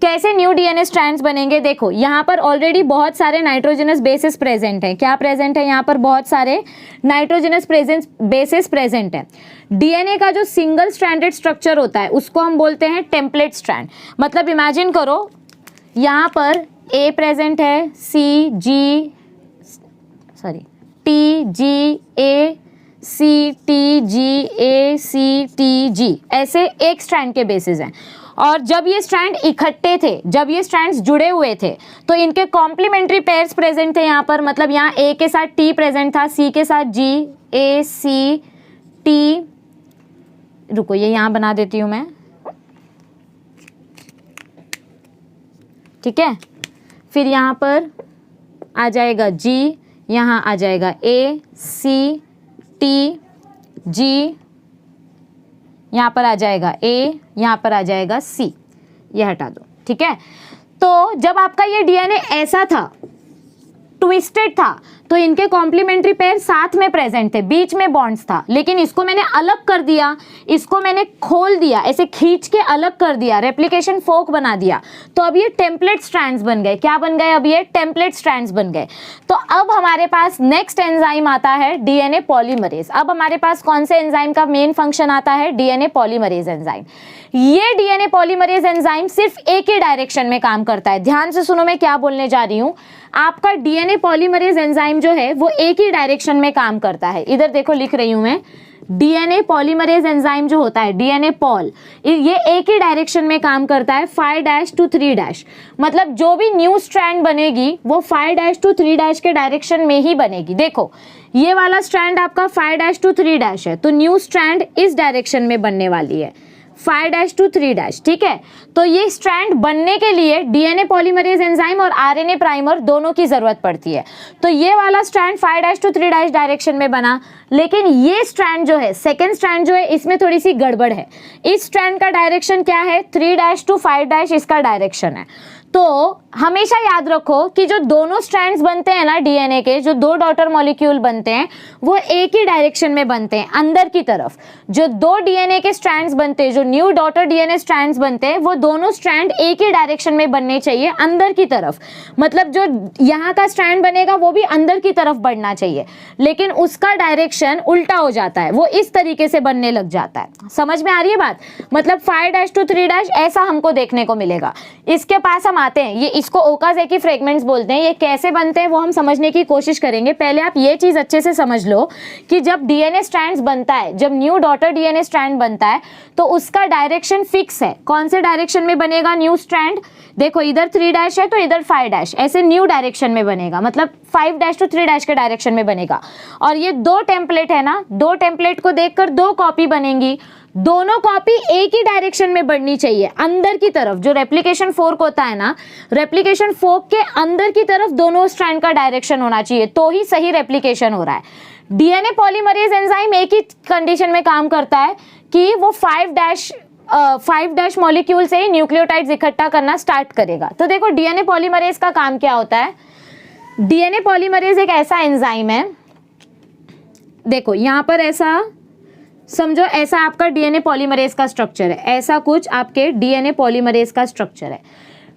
कैसे न्यू डीएनए स्ट्रैंड्स बनेंगे, देखो यहाँ पर ऑलरेडी बहुत सारे नाइट्रोजनस बेसिस प्रेजेंट हैं। क्या प्रेजेंट है यहाँ पर, बहुत सारे नाइट्रोजनस बेसिस प्रेजेंट है। डीएनए का जो सिंगल स्ट्रैंडेड स्ट्रक्चर होता है उसको हम बोलते हैं टेम्पलेट स्ट्रैंड। मतलब इमेजिन करो यहाँ पर ए प्रेजेंट है, टी जी ए सी टी जी ए सी टी जी, ऐसे एक स्ट्रैंड के बेसिस हैं। और जब ये स्ट्रैंड इकट्ठे थे, जब ये स्ट्रैंड्स जुड़े हुए थे, तो इनके कॉम्प्लीमेंट्री पेयर्स प्रेजेंट थे यहाँ पर। मतलब यहाँ ए के साथ टी प्रेजेंट था, सी के साथ जी, ए सी टी, रुको ये यहाँ बना देती हूँ मैं, ठीक है। फिर यहाँ पर आ जाएगा जी, यहाँ आ जाएगा ए सी टी जी, यहाँ पर आ जाएगा ए, यहाँ पर आ जाएगा सी, ये हटा दो, ठीक है। तो जब आपका ये डीएनए ऐसा था, ट्विस्टेड था, तो इनके कॉम्प्लीमेंट्री पेयर साथ में प्रेजेंट थे, बीच में बॉन्ड्स था। लेकिन इसको मैंने अलग कर दिया, इसको मैंने खोल दिया, ऐसे खींच के अलग कर दिया, रेप्लिकेशन फोर्क बना दिया, तो अब ये टेम्पलेट स्ट्रैंड्स बन गए। क्या बन गए, अब ये टेम्पलेट स्ट्रैंड्स बन गए। तो अब हमारे पास नेक्स्ट एंजाइम आता है डीएनए पॉलीमरेज। अब हमारे पास कौन से एंजाइम का मेन फंक्शन आता है, डीएनए पॉलीमरेज एंजाइम। ये डीएनए पॉलीमरेज एंजाइम सिर्फ एक ही डायरेक्शन में काम करता है। ध्यान से सुनो मैं क्या बोलने जा रही हूं। आपका डीएनए पॉलीमरेज एंजाइम जो है वो एक ही डायरेक्शन में काम करता है। इधर देखो लिख रही हूं मैं, डीएनए पॉलीमरेज एंजाइम जो होता है, डीएनए पॉल, ये एक ही डायरेक्शन में काम करता है, 5' to 3'। मतलब जो भी न्यू स्ट्रैंड बनेगी वो 5' to 3' के डायरेक्शन में ही बनेगी। देखो ये वाला स्ट्रैंड आपका 5' to 3' है, तो न्यू स्ट्रैंड इस डायरेक्शन में बनने वाली है, 5' to 3', ठीक है। तो ये स्ट्रैंड बनने के लिए डीएनए पॉलीमरेज एंजाइम और आरएनए प्राइमर दोनों की जरूरत पड़ती है। तो ये वाला स्ट्रैंड 5' to 3' डायरेक्शन में बना, लेकिन ये स्ट्रैंड जो है, सेकेंड स्ट्रैंड जो है, इसमें थोड़ी सी गड़बड़ है। इस स्ट्रैंड का डायरेक्शन क्या है, 3' to 5' इसका डायरेक्शन है। तो हमेशा याद रखो कि जो दोनों स्ट्रैंड्स बनते हैं ना डीएनए के, जो दो डॉटर मॉलिक्यूल बनते हैं, वो एक ही डायरेक्शन में बनते हैं, अंदर की तरफ। जो दो डीएनए के स्ट्रैंड्स बनते हैं, जो न्यू डॉटर डीएनए स्ट्रैंड्स बनते हैं, वो दोनों स्ट्रैंड एक ही डायरेक्शन में बनने चाहिए, अंदर की तरफ। मतलब जो यहाँ का स्ट्रैंड बनेगा वो भी अंदर की तरफ बढ़ना चाहिए, लेकिन उसका डायरेक्शन उल्टा हो जाता है, वो इस तरीके से बनने लग जाता है। समझ में आ रही है बात। मतलब 5' to 3' ऐसा हमको देखने को मिलेगा। इसके पास हम आते हैं, ये इसको ओकाज़की फ्रेगमेंट्स बोलते हैं। ये कैसे बनते हैं वो हम समझने की कोशिश करेंगे। पहले आप ये चीज अच्छे से समझ लो कि जब डीएनए स्ट्रैंड्स बनता है, जब न्यू डॉटर डीएनए स्ट्रैंड बनता है, तो उसका डायरेक्शन फिक्स है। कौन से डायरेक्शन में बनेगा न्यू स्ट्रैंड, देखो इधर 3' है तो इधर 5', ऐसे न्यू डायरेक्शन में बनेगा। मतलब 5' to 3' के डायरेक्शन में बनेगा। और ये दो टेम्पलेट है ना, दो टेम्पलेट को देखकर दो कॉपी बनेंगी, दोनों कॉपी एक ही डायरेक्शन में बढ़नी चाहिए, अंदर की तरफ। जो रेप्लिकेशन फोर्क होता है ना, रेप्लिकेशन फोर्क के अंदर की तरफ दोनों स्ट्रैंड का डायरेक्शन होना चाहिए, तो ही सही रेप्लिकेशन हो रहा है। डीएनए पॉलीमरेज एंजाइम एक ही कंडीशन में काम करता है कि वो 5' मॉलिक्यूल से ही न्यूक्लियोटाइड्स इकट्ठा करना स्टार्ट करेगा। तो देखो डीएनए पॉलीमरेज का काम क्या होता है। डीएनए पॉलीमरेज एक ऐसा एंजाइम है, देखो यहाँ पर ऐसा समझो, ऐसा आपका डीएनए पॉलीमरेज का स्ट्रक्चर है, ऐसा कुछ आपके डीएनए पॉलीमरेज का स्ट्रक्चर है।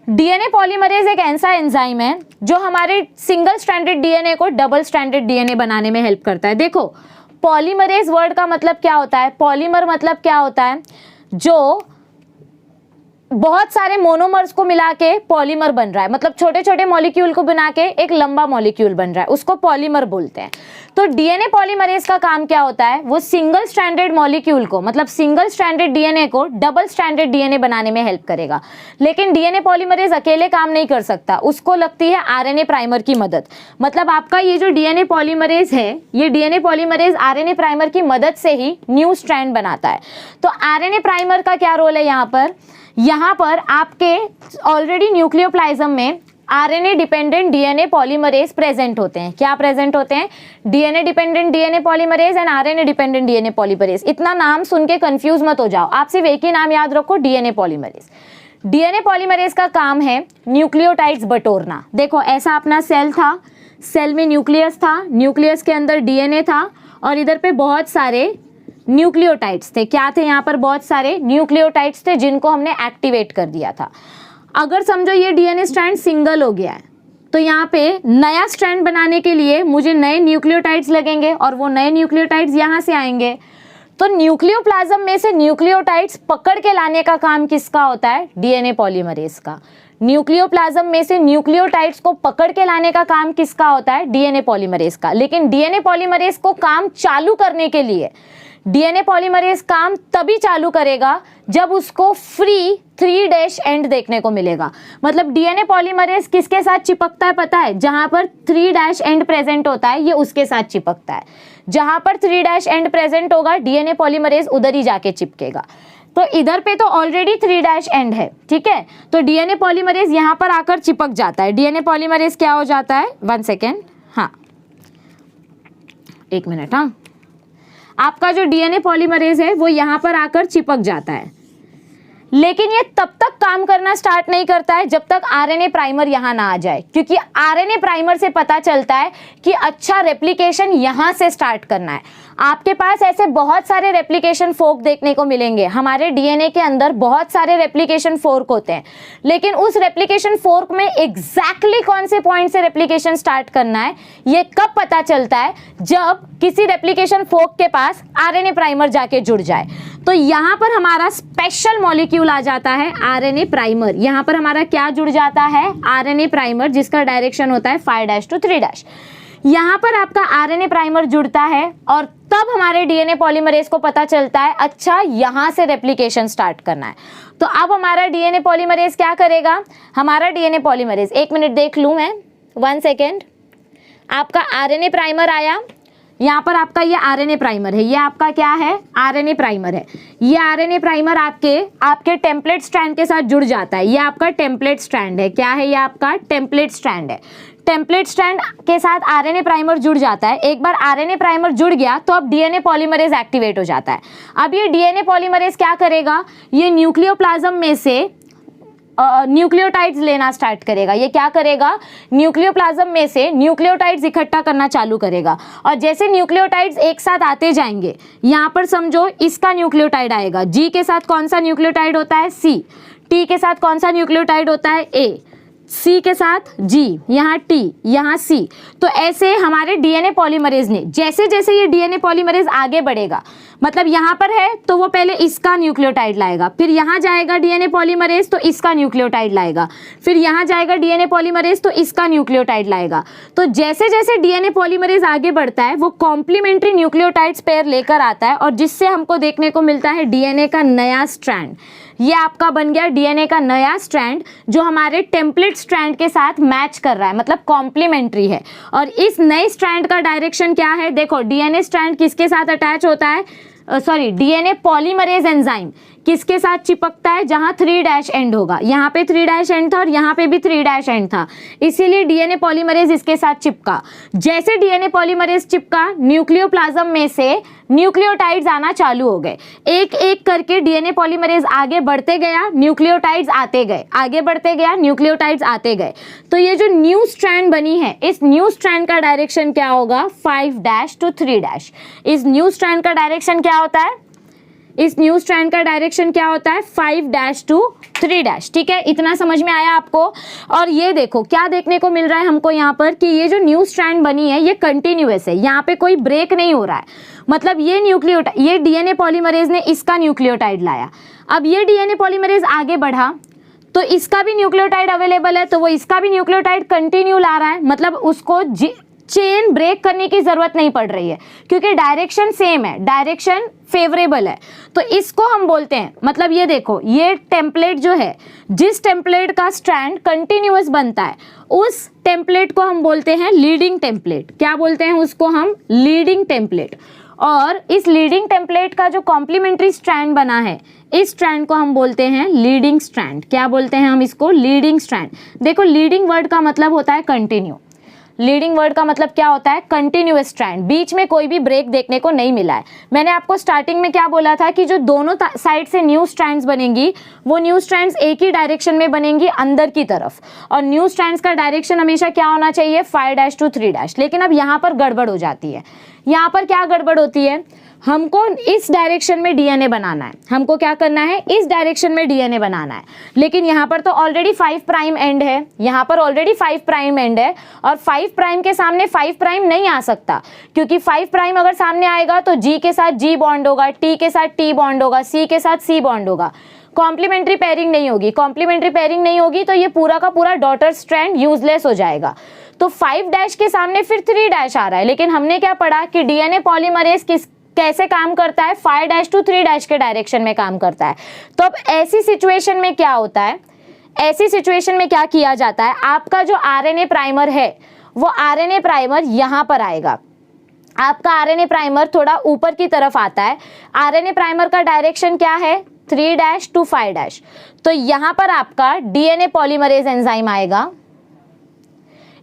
डीएनए पॉलीमरेज एक ऐसा एंजाइम है जो हमारे सिंगल स्ट्रैंडेड डीएनए को डबल स्ट्रैंडेड डीएनए बनाने में हेल्प करता है। देखो पॉलीमरेज वर्ड का मतलब क्या होता है, पॉलीमर मतलब क्या होता है, जो बहुत सारे मोनोमर्स को मिला के पॉलीमर बन रहा है। मतलब छोटे छोटे मॉलिक्यूल को बना के एक लंबा मॉलिक्यूल बन रहा है, उसको पॉलीमर बोलते हैं। तो डीएनए पॉलीमरेज का काम क्या होता है, वो सिंगल स्ट्रैंडेड मॉलिक्यूल को, मतलब सिंगल स्ट्रैंडेड डीएनए को डबल स्ट्रैंडेड डीएनए बनाने में हेल्प करेगा। लेकिन डीएनए पॉलीमरेज अकेले काम नहीं कर सकता, उसको लगती है आरएनए प्राइमर की मदद। मतलब आपका ये जो डीएनए पॉलीमरेज है, ये डीएनए पॉलीमरेज आरएनए प्राइमर की मदद से ही न्यू स्ट्रैंड बनाता है। तो आरएनए प्राइमर का क्या रोल है यहाँ पर आपके ऑलरेडी न्यूक्लियोप्लाज्म में RNA dependent DNA polymerase present होते हैं। क्या प्रेजेंट होते हैं, DNA dependent DNA polymerase and RNA dependent DNA polymerase. इतना नाम सुन के कंफ्यूज मत हो जाओ, आप सिर्फ एक ही नाम याद रखो, डीएनए पॉलीमरेज। डीएनए पॉलीमरेज का काम है न्यूक्लियोटाइड्स बटोरना। देखो ऐसा अपना सेल था, सेल में न्यूक्लियस था, न्यूक्लियस के अंदर डीएनए था और इधर पे बहुत सारे न्यूक्लियोटाइड्स थे। क्या थे यहाँ पर? बहुत सारे न्यूक्लियोटाइड्स थे जिनको हमने एक्टिवेट कर दिया था। अगर समझो ये डीएनए स्ट्रैंड सिंगल हो गया है तो यहाँ पे नया स्ट्रैंड बनाने के लिए मुझे नए न्यूक्लियोटाइड्स लगेंगे और वो नए न्यूक्लियोटाइड्स यहाँ से आएंगे। तो न्यूक्लियोप्लाज्म में से न्यूक्लियोटाइड्स पकड़ के लाने का काम किसका होता है? डीएनए पॉलीमरेज का। न्यूक्लियोप्लाज्म में से न्यूक्लियोटाइड्स को पकड़ के लाने का काम किसका होता है? डीएनए पॉलीमरेज का। लेकिन डीएनए पॉलीमरेज को काम चालू करने के लिए डीएनए पॉलीमरेज काम तभी चालू करेगा जब उसको फ्री 3' एंड देखने को मिलेगा। मतलब डीएनए पॉलीमरेज किसके साथ चिपकता है पता है? जहां पर 3' एंड प्रेजेंट होता है ये उसके साथ चिपकता है। जहां पर 3' एंड प्रेजेंट होगा डीएनए पॉलीमरेज उधर ही जाके चिपकेगा। तो इधर पे तो ऑलरेडी 3' एंड है, ठीक है, तो डीएनए पॉलीमरेज यहां पर आकर चिपक जाता है। डीएनए पॉलीमरेज क्या हो जाता है? 1 सेकेंड, हाँ 1 मिनट, हाँ, आपका जो डीएनए पॉलीमरेज है वो यहां पर आकर चिपक जाता है। लेकिन ये तब तक काम करना स्टार्ट नहीं करता है जब तक आरएनए प्राइमर यहां ना आ जाए, क्योंकि आरएनए प्राइमर से पता चलता है कि अच्छा रेप्लिकेशन यहां से स्टार्ट करना है। आपके पास ऐसे बहुत सारे रेप्लिकेशन फोर्क देखने को मिलेंगे। हमारे डीएनए के अंदर बहुत सारे रेप्लिकेशन फोर्क होते हैं, लेकिन उस रेप्लिकेशन फोर्क में एग्जैक्टली कौन से पॉइंट से रेप्लिकेशन स्टार्ट करना है ये कब पता चलता है? जब किसी रेप्लिकेशन फोर्क के पास आरएनए प्राइमर जाके जुड़ जाए। तो यहाँ पर हमारा स्पेशल मॉलिक्यूल आ जाता है आरएनए प्राइमर। यहाँ पर हमारा क्या जुड़ जाता है? आरएनए प्राइमर, जिसका डायरेक्शन होता है 5' to 3'। यहाँ पर आपका आरएनए प्राइमर जुड़ता है और तब हमारे डीएनए पॉलीमरेज को पता चलता है अच्छा यहाँ से रेप्लिकेशन स्टार्ट करना है। तो अब हमारा डीएनए पॉलीमरेज क्या करेगा? हमारा डीएनए पॉलीमरेज, 1 मिनट देख लूँ मैं, 1 सेकेंड, आपका आरएनए प्राइमर आया, यहाँ पर आपका ये आरएनए प्राइमर है, ये आपका क्या है? आरएनए प्राइमर है। ये आरएनए प्राइमर आपके टेम्पलेट स्ट्रैंड के साथ जुड़ जाता है। ये आपका टेम्पलेट स्ट्रैंड है। क्या है? ये आपका टेम्पलेट स्ट्रैंड है। टेम्पलेट स्ट्रैंड के साथ आरएनए प्राइमर जुड़ जाता है। एक बार आरएनए प्राइमर जुड़ गया तो अब डीएनए पॉलीमरेज एक्टिवेट हो जाता है। अब ये डीएनए पॉलीमरेज क्या करेगा? ये न्यूक्लियोप्लाज्म में से न्यूक्लियोटाइड्स लेना स्टार्ट करेगा। ये क्या करेगा? न्यूक्लियोप्लाज्म में से न्यूक्लियोटाइड्स इकट्ठा करना चालू करेगा। और जैसे न्यूक्लियोटाइड्स एक साथ आते जाएंगे, यहाँ पर समझो इसका न्यूक्लियोटाइड आएगा, जी के साथ कौन सा न्यूक्लियोटाइड होता है? सी। टी के साथ कौन सा न्यूक्लियोटाइड होता है? ए। सी के साथ जी, यहाँ टी, यहाँ सी। तो ऐसे हमारे डीएनए पॉलीमरेज ने जैसे जैसे ये डीएनए पॉलीमरेज आगे बढ़ेगा, मतलब यहाँ पर है तो वो पहले इसका न्यूक्लियोटाइड लाएगा, फिर यहाँ जाएगा डीएनए पॉलीमरेज तो इसका न्यूक्लियोटाइड लाएगा, फिर यहाँ जाएगा डीएनए पॉलीमरेज तो इसका न्यूक्लियोटाइड लाएगा। तो जैसे जैसे डीएनए पॉलीमरेज आगे बढ़ता है वो कॉम्प्लीमेंट्री न्यूक्लियोटाइड्स पेयर लेकर आता है और जिससे हमको देखने को मिलता है डीएनए का नया स्ट्रैंड। ये आपका बन गया डीएनए का नया स्ट्रैंड जो हमारे टेम्पलेट स्ट्रैंड के साथ मैच कर रहा है, मतलब कॉम्प्लीमेंट्री है। और इस नए स्ट्रैंड का डायरेक्शन क्या है? देखो, डीएनए स्ट्रैंड किसके साथ अटैच होता है? डीएनए पॉलीमरेज एंजाइम किसके साथ चिपकता है? जहां 3' एंड होगा। यहाँ पे 3' एंड था और यहाँ पे भी 3' एंड था, इसीलिए डीएनए पॉलीमरेज इसके साथ चिपका। जैसे डीएनए पॉलीमरेज चिपका, न्यूक्लियोप्लाज्म में से न्यूक्लियोटाइड्स आना चालू हो गए। एक एक करके डीएनए पॉलीमरेज आगे बढ़ते गया, न्यूक्लियोटाइड्स आते गए, आगे बढ़ते गया, न्यूक्लियोटाइड्स आते गए। तो ये जो न्यू स्ट्रैंड बनी है, इस न्यू स्ट्रैंड का डायरेक्शन क्या होगा? 5' to 3'। इस न्यू स्ट्रैंड का डायरेक्शन क्या होता है? इस न्यू स्ट्रैंड का डायरेक्शन क्या होता है? 5' to 3'। ठीक है, इतना समझ में आया आपको? और ये देखो क्या देखने को मिल रहा है हमको यहाँ पर कि ये जो न्यू स्ट्रैंड बनी है ये कंटिन्यूअस है, यहाँ पे कोई ब्रेक नहीं हो रहा है। मतलब ये डीएनए पॉलीमरेज ने इसका न्यूक्लियोटाइड लाया, अब ये डीएनए पॉलीमरेज आगे बढ़ा तो इसका भी न्यूक्लियोटाइड अवेलेबल है, तो वो इसका भी न्यूक्लियोटाइड कंटिन्यू ला रहा है। मतलब उसको चेन ब्रेक करने की जरूरत नहीं पड़ रही है क्योंकि डायरेक्शन सेम है, डायरेक्शन फेवरेबल है। तो इसको हम बोलते हैं, मतलब ये देखो, ये टेम्पलेट जो है, जिस टेम्पलेट का स्ट्रैंड कंटिन्यूअस बनता है उस टेम्पलेट को हम बोलते हैं लीडिंग टेम्पलेट। क्या बोलते हैं उसको हम? Leading template. और इस लीडिंग टेम्पलेट का जो कॉम्प्लीमेंट्री स्ट्रैंड बना है, इस स्ट्रैंड को हम बोलते हैं लीडिंग स्ट्रैंड। क्या बोलते हैं हम इसको? Leading strand. देखो, लीडिंग वर्ड का मतलब होता है कंटिन्यू। लीडिंग वर्ड का मतलब क्या होता है, कंटिन्यूअस स्ट्रैंड, बीच में कोई भी ब्रेक देखने को नहीं मिला है। मैंने आपको स्टार्टिंग में क्या बोला था कि जो दोनों साइड से न्यू स्ट्रैंड्स बनेंगी वो न्यू स्ट्रैंड्स एक ही डायरेक्शन में बनेंगी अंदर की तरफ, और न्यू स्ट्रैंड्स का डायरेक्शन हमेशा क्या होना चाहिए, 5' to 3'। लेकिन अब यहाँ पर गड़बड़ हो जाती है। यहाँ पर क्या गड़बड़ होती है, हमको इस डायरेक्शन में डीएनए बनाना है, हमको क्या करना है, इस डायरेक्शन में डीएनए बनाना है, लेकिन यहाँ पर तो ऑलरेडी 5 प्राइम एंड है, यहाँ पर ऑलरेडी 5 प्राइम एंड है, और 5 प्राइम के सामने 5 प्राइम नहीं आ सकता, क्योंकि 5 प्राइम अगर सामने आएगा तो जी के साथ जी बॉन्ड होगा, टी के साथ टी बॉन्ड होगा, सी के साथ सी बॉन्ड होगा, कॉम्प्लीमेंट्री पेयरिंग नहीं होगी। कॉम्प्लीमेंट्री पेयरिंग नहीं होगी तो ये पूरा का पूरा डॉटर स्ट्रैंड यूजलेस हो जाएगा। तो 5' के सामने फिर 3' आ रहा है, लेकिन हमने क्या पढ़ा कि डीएनए पॉलीमरेज कैसे काम करता है, 5' to 3' के डायरेक्शन में काम करता है। तो अब ऐसी सिचुएशन में क्या होता है, ऐसी सिचुएशन में क्या किया जाता है, आपका जो आरएनए प्राइमर है वो आरएनए प्राइमर यहाँ पर आएगा। आपका आरएनए प्राइमर थोड़ा ऊपर की तरफ आता है। आरएनए प्राइमर का डायरेक्शन क्या है, 3' to 5'। तो यहाँ पर आपका डीएनए पॉलीमरेज एंजाइम आएगा।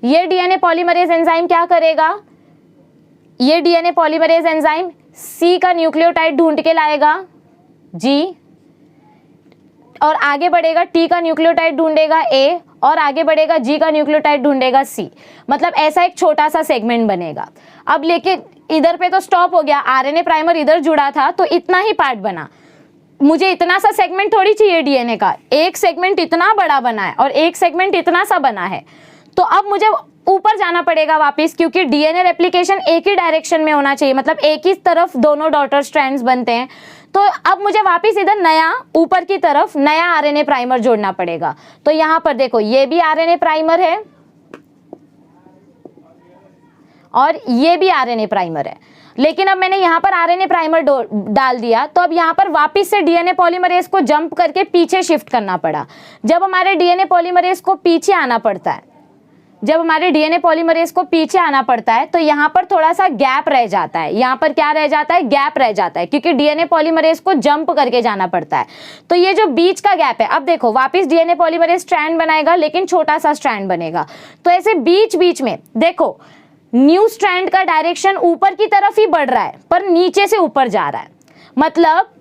ये डीएनए पॉलीमरेज एंजाइम क्या करेगा, ये डीएनए पॉलीमरेज एंजाइम सी का न्यूक्लियोटाइड ढूंढ के लाएगा जी, और आगे बढ़ेगा टी का न्यूक्लियोटाइड ढूंढेगा ए, और आगे बढ़ेगा जी का न्यूक्लियोटाइड ढूंढेगा सी। मतलब ऐसा एक छोटा सा सेगमेंट बनेगा। अब लेकिन इधर पे तो स्टॉप हो गया, आरएनए प्राइमर इधर जुड़ा था तो इतना ही पार्ट बना, मुझे इतना सा सेगमेंट थोड़ी चाहिए डीएनए का, एक सेगमेंट इतना बड़ा बना है और एक सेगमेंट इतना सा बना है, तो अब मुझे ऊपर जाना पड़ेगा वापस, क्योंकि डीएनए रेप्लिकेशन एक ही डायरेक्शन में होना चाहिए, मतलब एक ही तरफ दोनों डॉटर स्ट्रैंड्स बनते हैं। तो अब मुझे वापस इधर नया ऊपर की तरफ नया आरएनए प्राइमर जोड़ना पड़ेगा। तो यहाँ पर देखो ये भी आरएनए प्राइमर है और ये भी आरएनए प्राइमर है, लेकिन अब मैंने यहाँ पर आरएनए प्राइमर डाल दिया, तो अब यहाँ पर वापस से डीएनए पॉलीमरेज को जंप करके पीछे शिफ्ट करना पड़ा। जब हमारे डीएनए पॉलीमरेज को पीछे आना पड़ता है, जब हमारे डीएनए पॉलीमरेज को पीछे आना पड़ता है तो यहाँ पर थोड़ा सा गैप रह जाता है। यहाँ पर क्या रह जाता है, गैप रह जाता है, क्योंकि डीएनए पॉलीमरेज को जंप करके जाना पड़ता है। तो ये जो बीच का गैप है, अब देखो वापस डीएनए पॉलीमरेज स्ट्रैंड बनाएगा, लेकिन छोटा सा स्ट्रैंड बनेगा। तो ऐसे बीच बीच में देखो न्यू स्ट्रैंड का डायरेक्शन ऊपर की तरफ ही बढ़ रहा है, पर नीचे से ऊपर जा रहा है। मतलब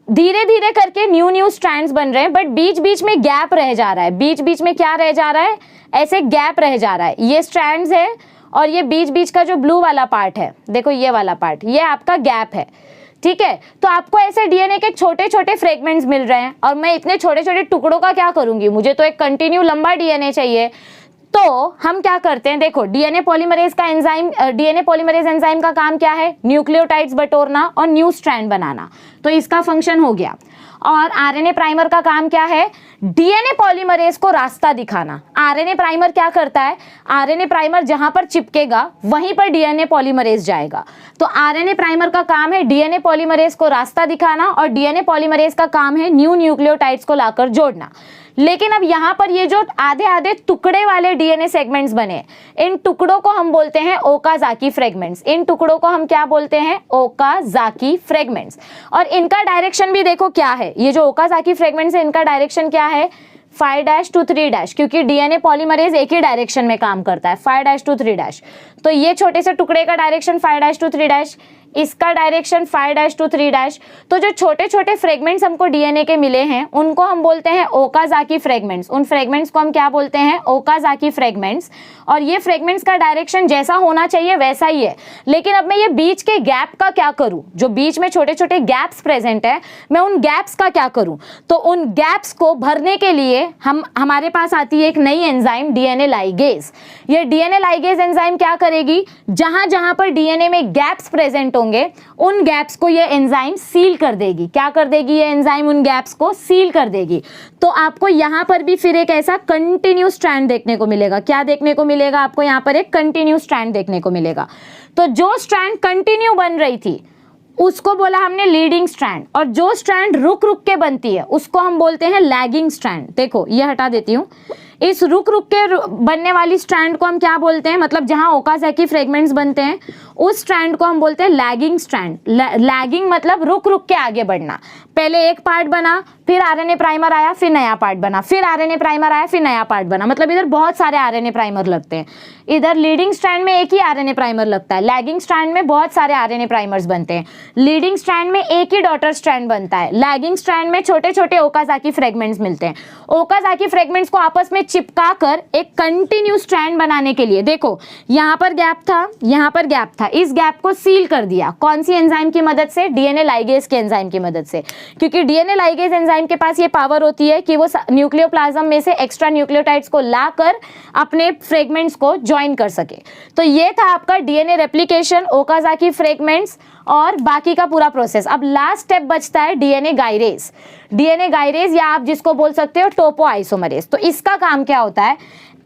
धीरे धीरे करके न्यू स्ट्रैंड्स बन रहे हैं, बट बीच बीच में गैप रह जा रहा है। बीच बीच में क्या रह जा रहा है, ऐसे गैप रह जा रहा है। ये स्ट्रैंड्स है और ये बीच बीच का जो ब्लू वाला पार्ट है, देखो ये वाला पार्ट, ये आपका गैप है, ठीक है। तो आपको ऐसे डीएनए के छोटे छोटे फ्रेगमेंट्स मिल रहे हैं, और मैं इतने छोटे छोटे टुकड़ों का क्या करूंगी, मुझे तो एक कंटिन्यू लंबा डीएनए चाहिए। तो हम क्या करते हैं, देखो डीएनए पॉलीमरेज का एंजाइम, डीएनए पॉलीमरेज एंजाइम का काम क्या है, न्यूक्लियोटाइड्स बटोरना और न्यू स्ट्रैंड बनाना, तो इसका फंक्शन हो गया। और आरएनए प्राइमर का काम क्या है, डीएनए पॉलीमरेज को रास्ता दिखाना। आरएनए प्राइमर क्या करता है, आरएनए प्राइमर जहां पर चिपकेगा वहीं पर डीएनए पॉलीमरेज जाएगा। तो आरएनए प्राइमर का काम है डीएनए पॉलीमरेज को रास्ता दिखाना, और डीएनए पॉलीमरेज का काम है न्यू न्यूक्लियोटाइड्स को लाकर जोड़ना। लेकिन अब यहाँ पर ये जो आधे आधे टुकड़े वाले डीएनए सेगमेंट्स बने, इन टुकड़ों को हम बोलते हैं ओकाज़ाकी फ्रेगमेंट्स। इन टुकड़ों को हम क्या बोलते हैं, ओकाज़ाकी फ्रेगमेंट्स। और इनका डायरेक्शन भी देखो क्या है, ये जो ओकाज़ाकी फ्रेगमेंट्स है इनका डायरेक्शन क्या है, 5' to 3', क्योंकि डीएनए पॉलीमरेज एक ही डायरेक्शन में काम करता है, 5' to 3'। तो ये छोटे से टुकड़े का डायरेक्शन 5' to 3', इसका डायरेक्शन 5' to 3'। तो जो छोटे छोटे फ्रेगमेंट्स हमको डीएनए के मिले हैं उनको हम बोलते हैं ओकाज़ाकी फ्रेगमेंट्स। उन फ्रेगमेंट्स को हम क्या बोलते हैं, ओकाज़ाकी फ्रेगमेंट्स। और ये फ्रेगमेंट्स का डायरेक्शन जैसा होना चाहिए वैसा ही है। लेकिन अब मैं ये बीच के गैप का क्या करूं, जो बीच में छोटे छोटे गैप्स प्रेजेंट है, मैं उन गैप्स का क्या करूं। तो उन गैप्स को भरने के लिए हमारे पास आती है एक नई एंजाइम, डीएनए लाइगेज। ये डीएनए लाइगेज एंजाइम क्या करेगी, जहां जहां पर डीएनए में गैप्स प्रेजेंट होंगे उन गैप्स को ये एंजाइम सील कर देगी। क्या कर देगी, ये एंजाइम उन गैप्स को सील कर देगी। तो आपको यहां पर भी फिर एक ऐसा कंटिन्यू स्ट्रैंड देखने को मिलेगा। क्या देखने को मिलेगा, आपको यहां पर एक कंटिन्यू स्ट्रैंड देखने को मिलेगा। तो जो स्ट्रैंड कंटिन्यू बन रही थी उसको बोला हमने लीडिंग स्ट्रैंड, और जो स्ट्रैंड रुक रुक के बनती है उसको हम बोलते हैं लैगिंग स्ट्रैंड। देखो ये हटा देती हूँ, इस रुक रुक के बनने वाली स्ट्रैंड को हम क्या बोलते हैं, मतलब जहां ओकाज़ाकी फ्रेगमेंट्स बनते हैं उस स्ट्रैंड को हम बोलते हैं लैगिंग स्ट्रैंड। लैगिंग मतलब रुक रुक के आगे बढ़ना। पहले एक पार्ट बना, फिर आरएनए प्राइमर आया, फिर नया पार्ट बना, फिर आरएनए प्राइमर आया, फिर नया पार्ट बना। मतलब इधर बहुत सारे आरएनए प्राइमर लगते हैं। इधर लीडिंग स्ट्रैंड में एक ही आरएनए प्राइमर लगता है, लैगिंग स्ट्रैंड में बहुत सारे आरएनए प्राइमर्स बनते हैं। लीडिंग स्ट्रैंड में एक ही डॉटर स्ट्रैंड बनता है, लैगिंग स्ट्रैंड में छोटे छोटे ओकाज़ाकी फ्रेगमेंट्स मिलते हैं। ओकाज़ाकी फ्रेगमेंट्स को आपस में चिपका कर एक कंटिन्यू स्ट्रैंड बनाने के लिए, देखो यहाँ पर गैप था, यहाँ पर गैप था, इस गैप को सील कर दिया। कौन सी एंजाइम की मदद से? डीएनए लाइगेज के एंजाइम की मदद से। क्योंकि डीएनए लाइगेज एंजाइम के पास ये पावर होती है कि वो न्यूक्लियोप्लाज्म में से एक्स्ट्रा न्यूक्लियोटाइड्स को लाकर अपने फ्रेगमेंट्स को ज्वाइन कर सके। तो ये था आपका डीएनए रेप्लिकेशन, ओकाज़ाकी फ्रेगमेंट्स और बाकी का पूरा प्रोसेस। अब लास्ट स्टेप बचता है डीएनए गायरेज। डीएनए गायरेज या आप जिसको बोल सकते हो टोपोआइसोमरेज। तो इसका काम क्या होता है?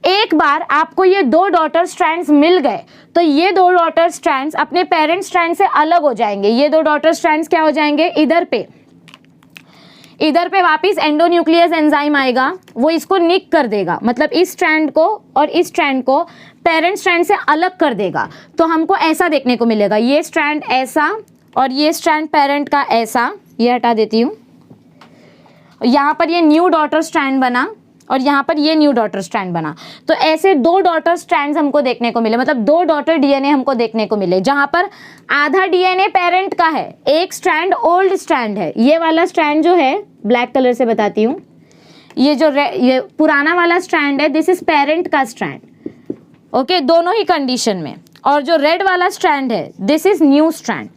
एक बार आपको ये दो डॉटर स्ट्रैंड्स मिल गए तो ये दो डॉटर स्ट्रैंड्स अपने पेरेंट स्ट्रैंड से अलग हो जाएंगे। ये दो डॉटर स्ट्रैंड्स क्या हो जाएंगे? इधर पे वापिस एंडोन्यूक्लियस एंजाइम आएगा, वो इसको निक कर देगा, मतलब इस स्ट्रैंड को और इस स्ट्रैंड को पेरेंट स्ट्रैंड से अलग कर देगा। तो हमको ऐसा देखने को मिलेगा, ये स्ट्रैंड ऐसा और ये स्ट्रैंड पेरेंट का ऐसा। ये हटा देती हूँ। यहाँ पर ये न्यू डॉटर स्ट्रैंड बना और यहाँ पर ये न्यू डॉटर स्ट्रैंड बना। तो ऐसे दो डॉटर स्ट्रैंड्स हमको देखने को मिले, मतलब दो डॉटर डीएनए हमको देखने को मिले, जहाँ पर आधा डीएनए पेरेंट का है, एक स्ट्रैंड ओल्ड स्ट्रैंड है। ये वाला स्ट्रैंड जो है, ब्लैक कलर से बताती हूँ, ये पुराना वाला स्ट्रैंड है, दिस इज पेरेंट का स्ट्रैंड, ओके, दोनों ही कंडीशन में। और जो रेड वाला स्ट्रैंड है, दिस इज न्यू स्ट्रैंड।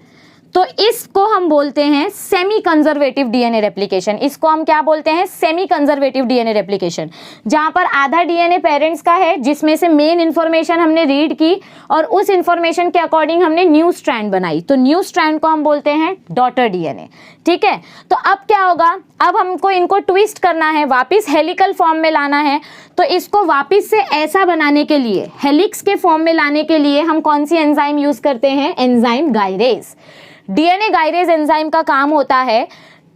तो इसको हम बोलते हैं सेमी कंजर्वेटिव डीएनए रेप्लिकेशन। इसको हम क्या बोलते हैं? सेमी कंजर्वेटिव डीएनए रेप्लिकेशन, जहां पर आधा डीएनए पेरेंट्स का है, जिसमें से मेन इंफॉर्मेशन हमने रीड की और उस इंफॉर्मेशन के अकॉर्डिंग हमने न्यू स्ट्रैंड बनाई। तो न्यू स्ट्रैंड को हम बोलते हैं डॉटर डीएनए। ठीक है, तो अब क्या होगा? अब हमको इनको ट्विस्ट करना है, वापिस हेलिकल फॉर्म में लाना है। तो इसको वापिस से ऐसा बनाने के लिए, हेलिक्स के फॉर्म में लाने के लिए हम कौन सी एंजाइम यूज करते हैं? Enzyme gyrase. DNA gyrase enzyme का काम होता है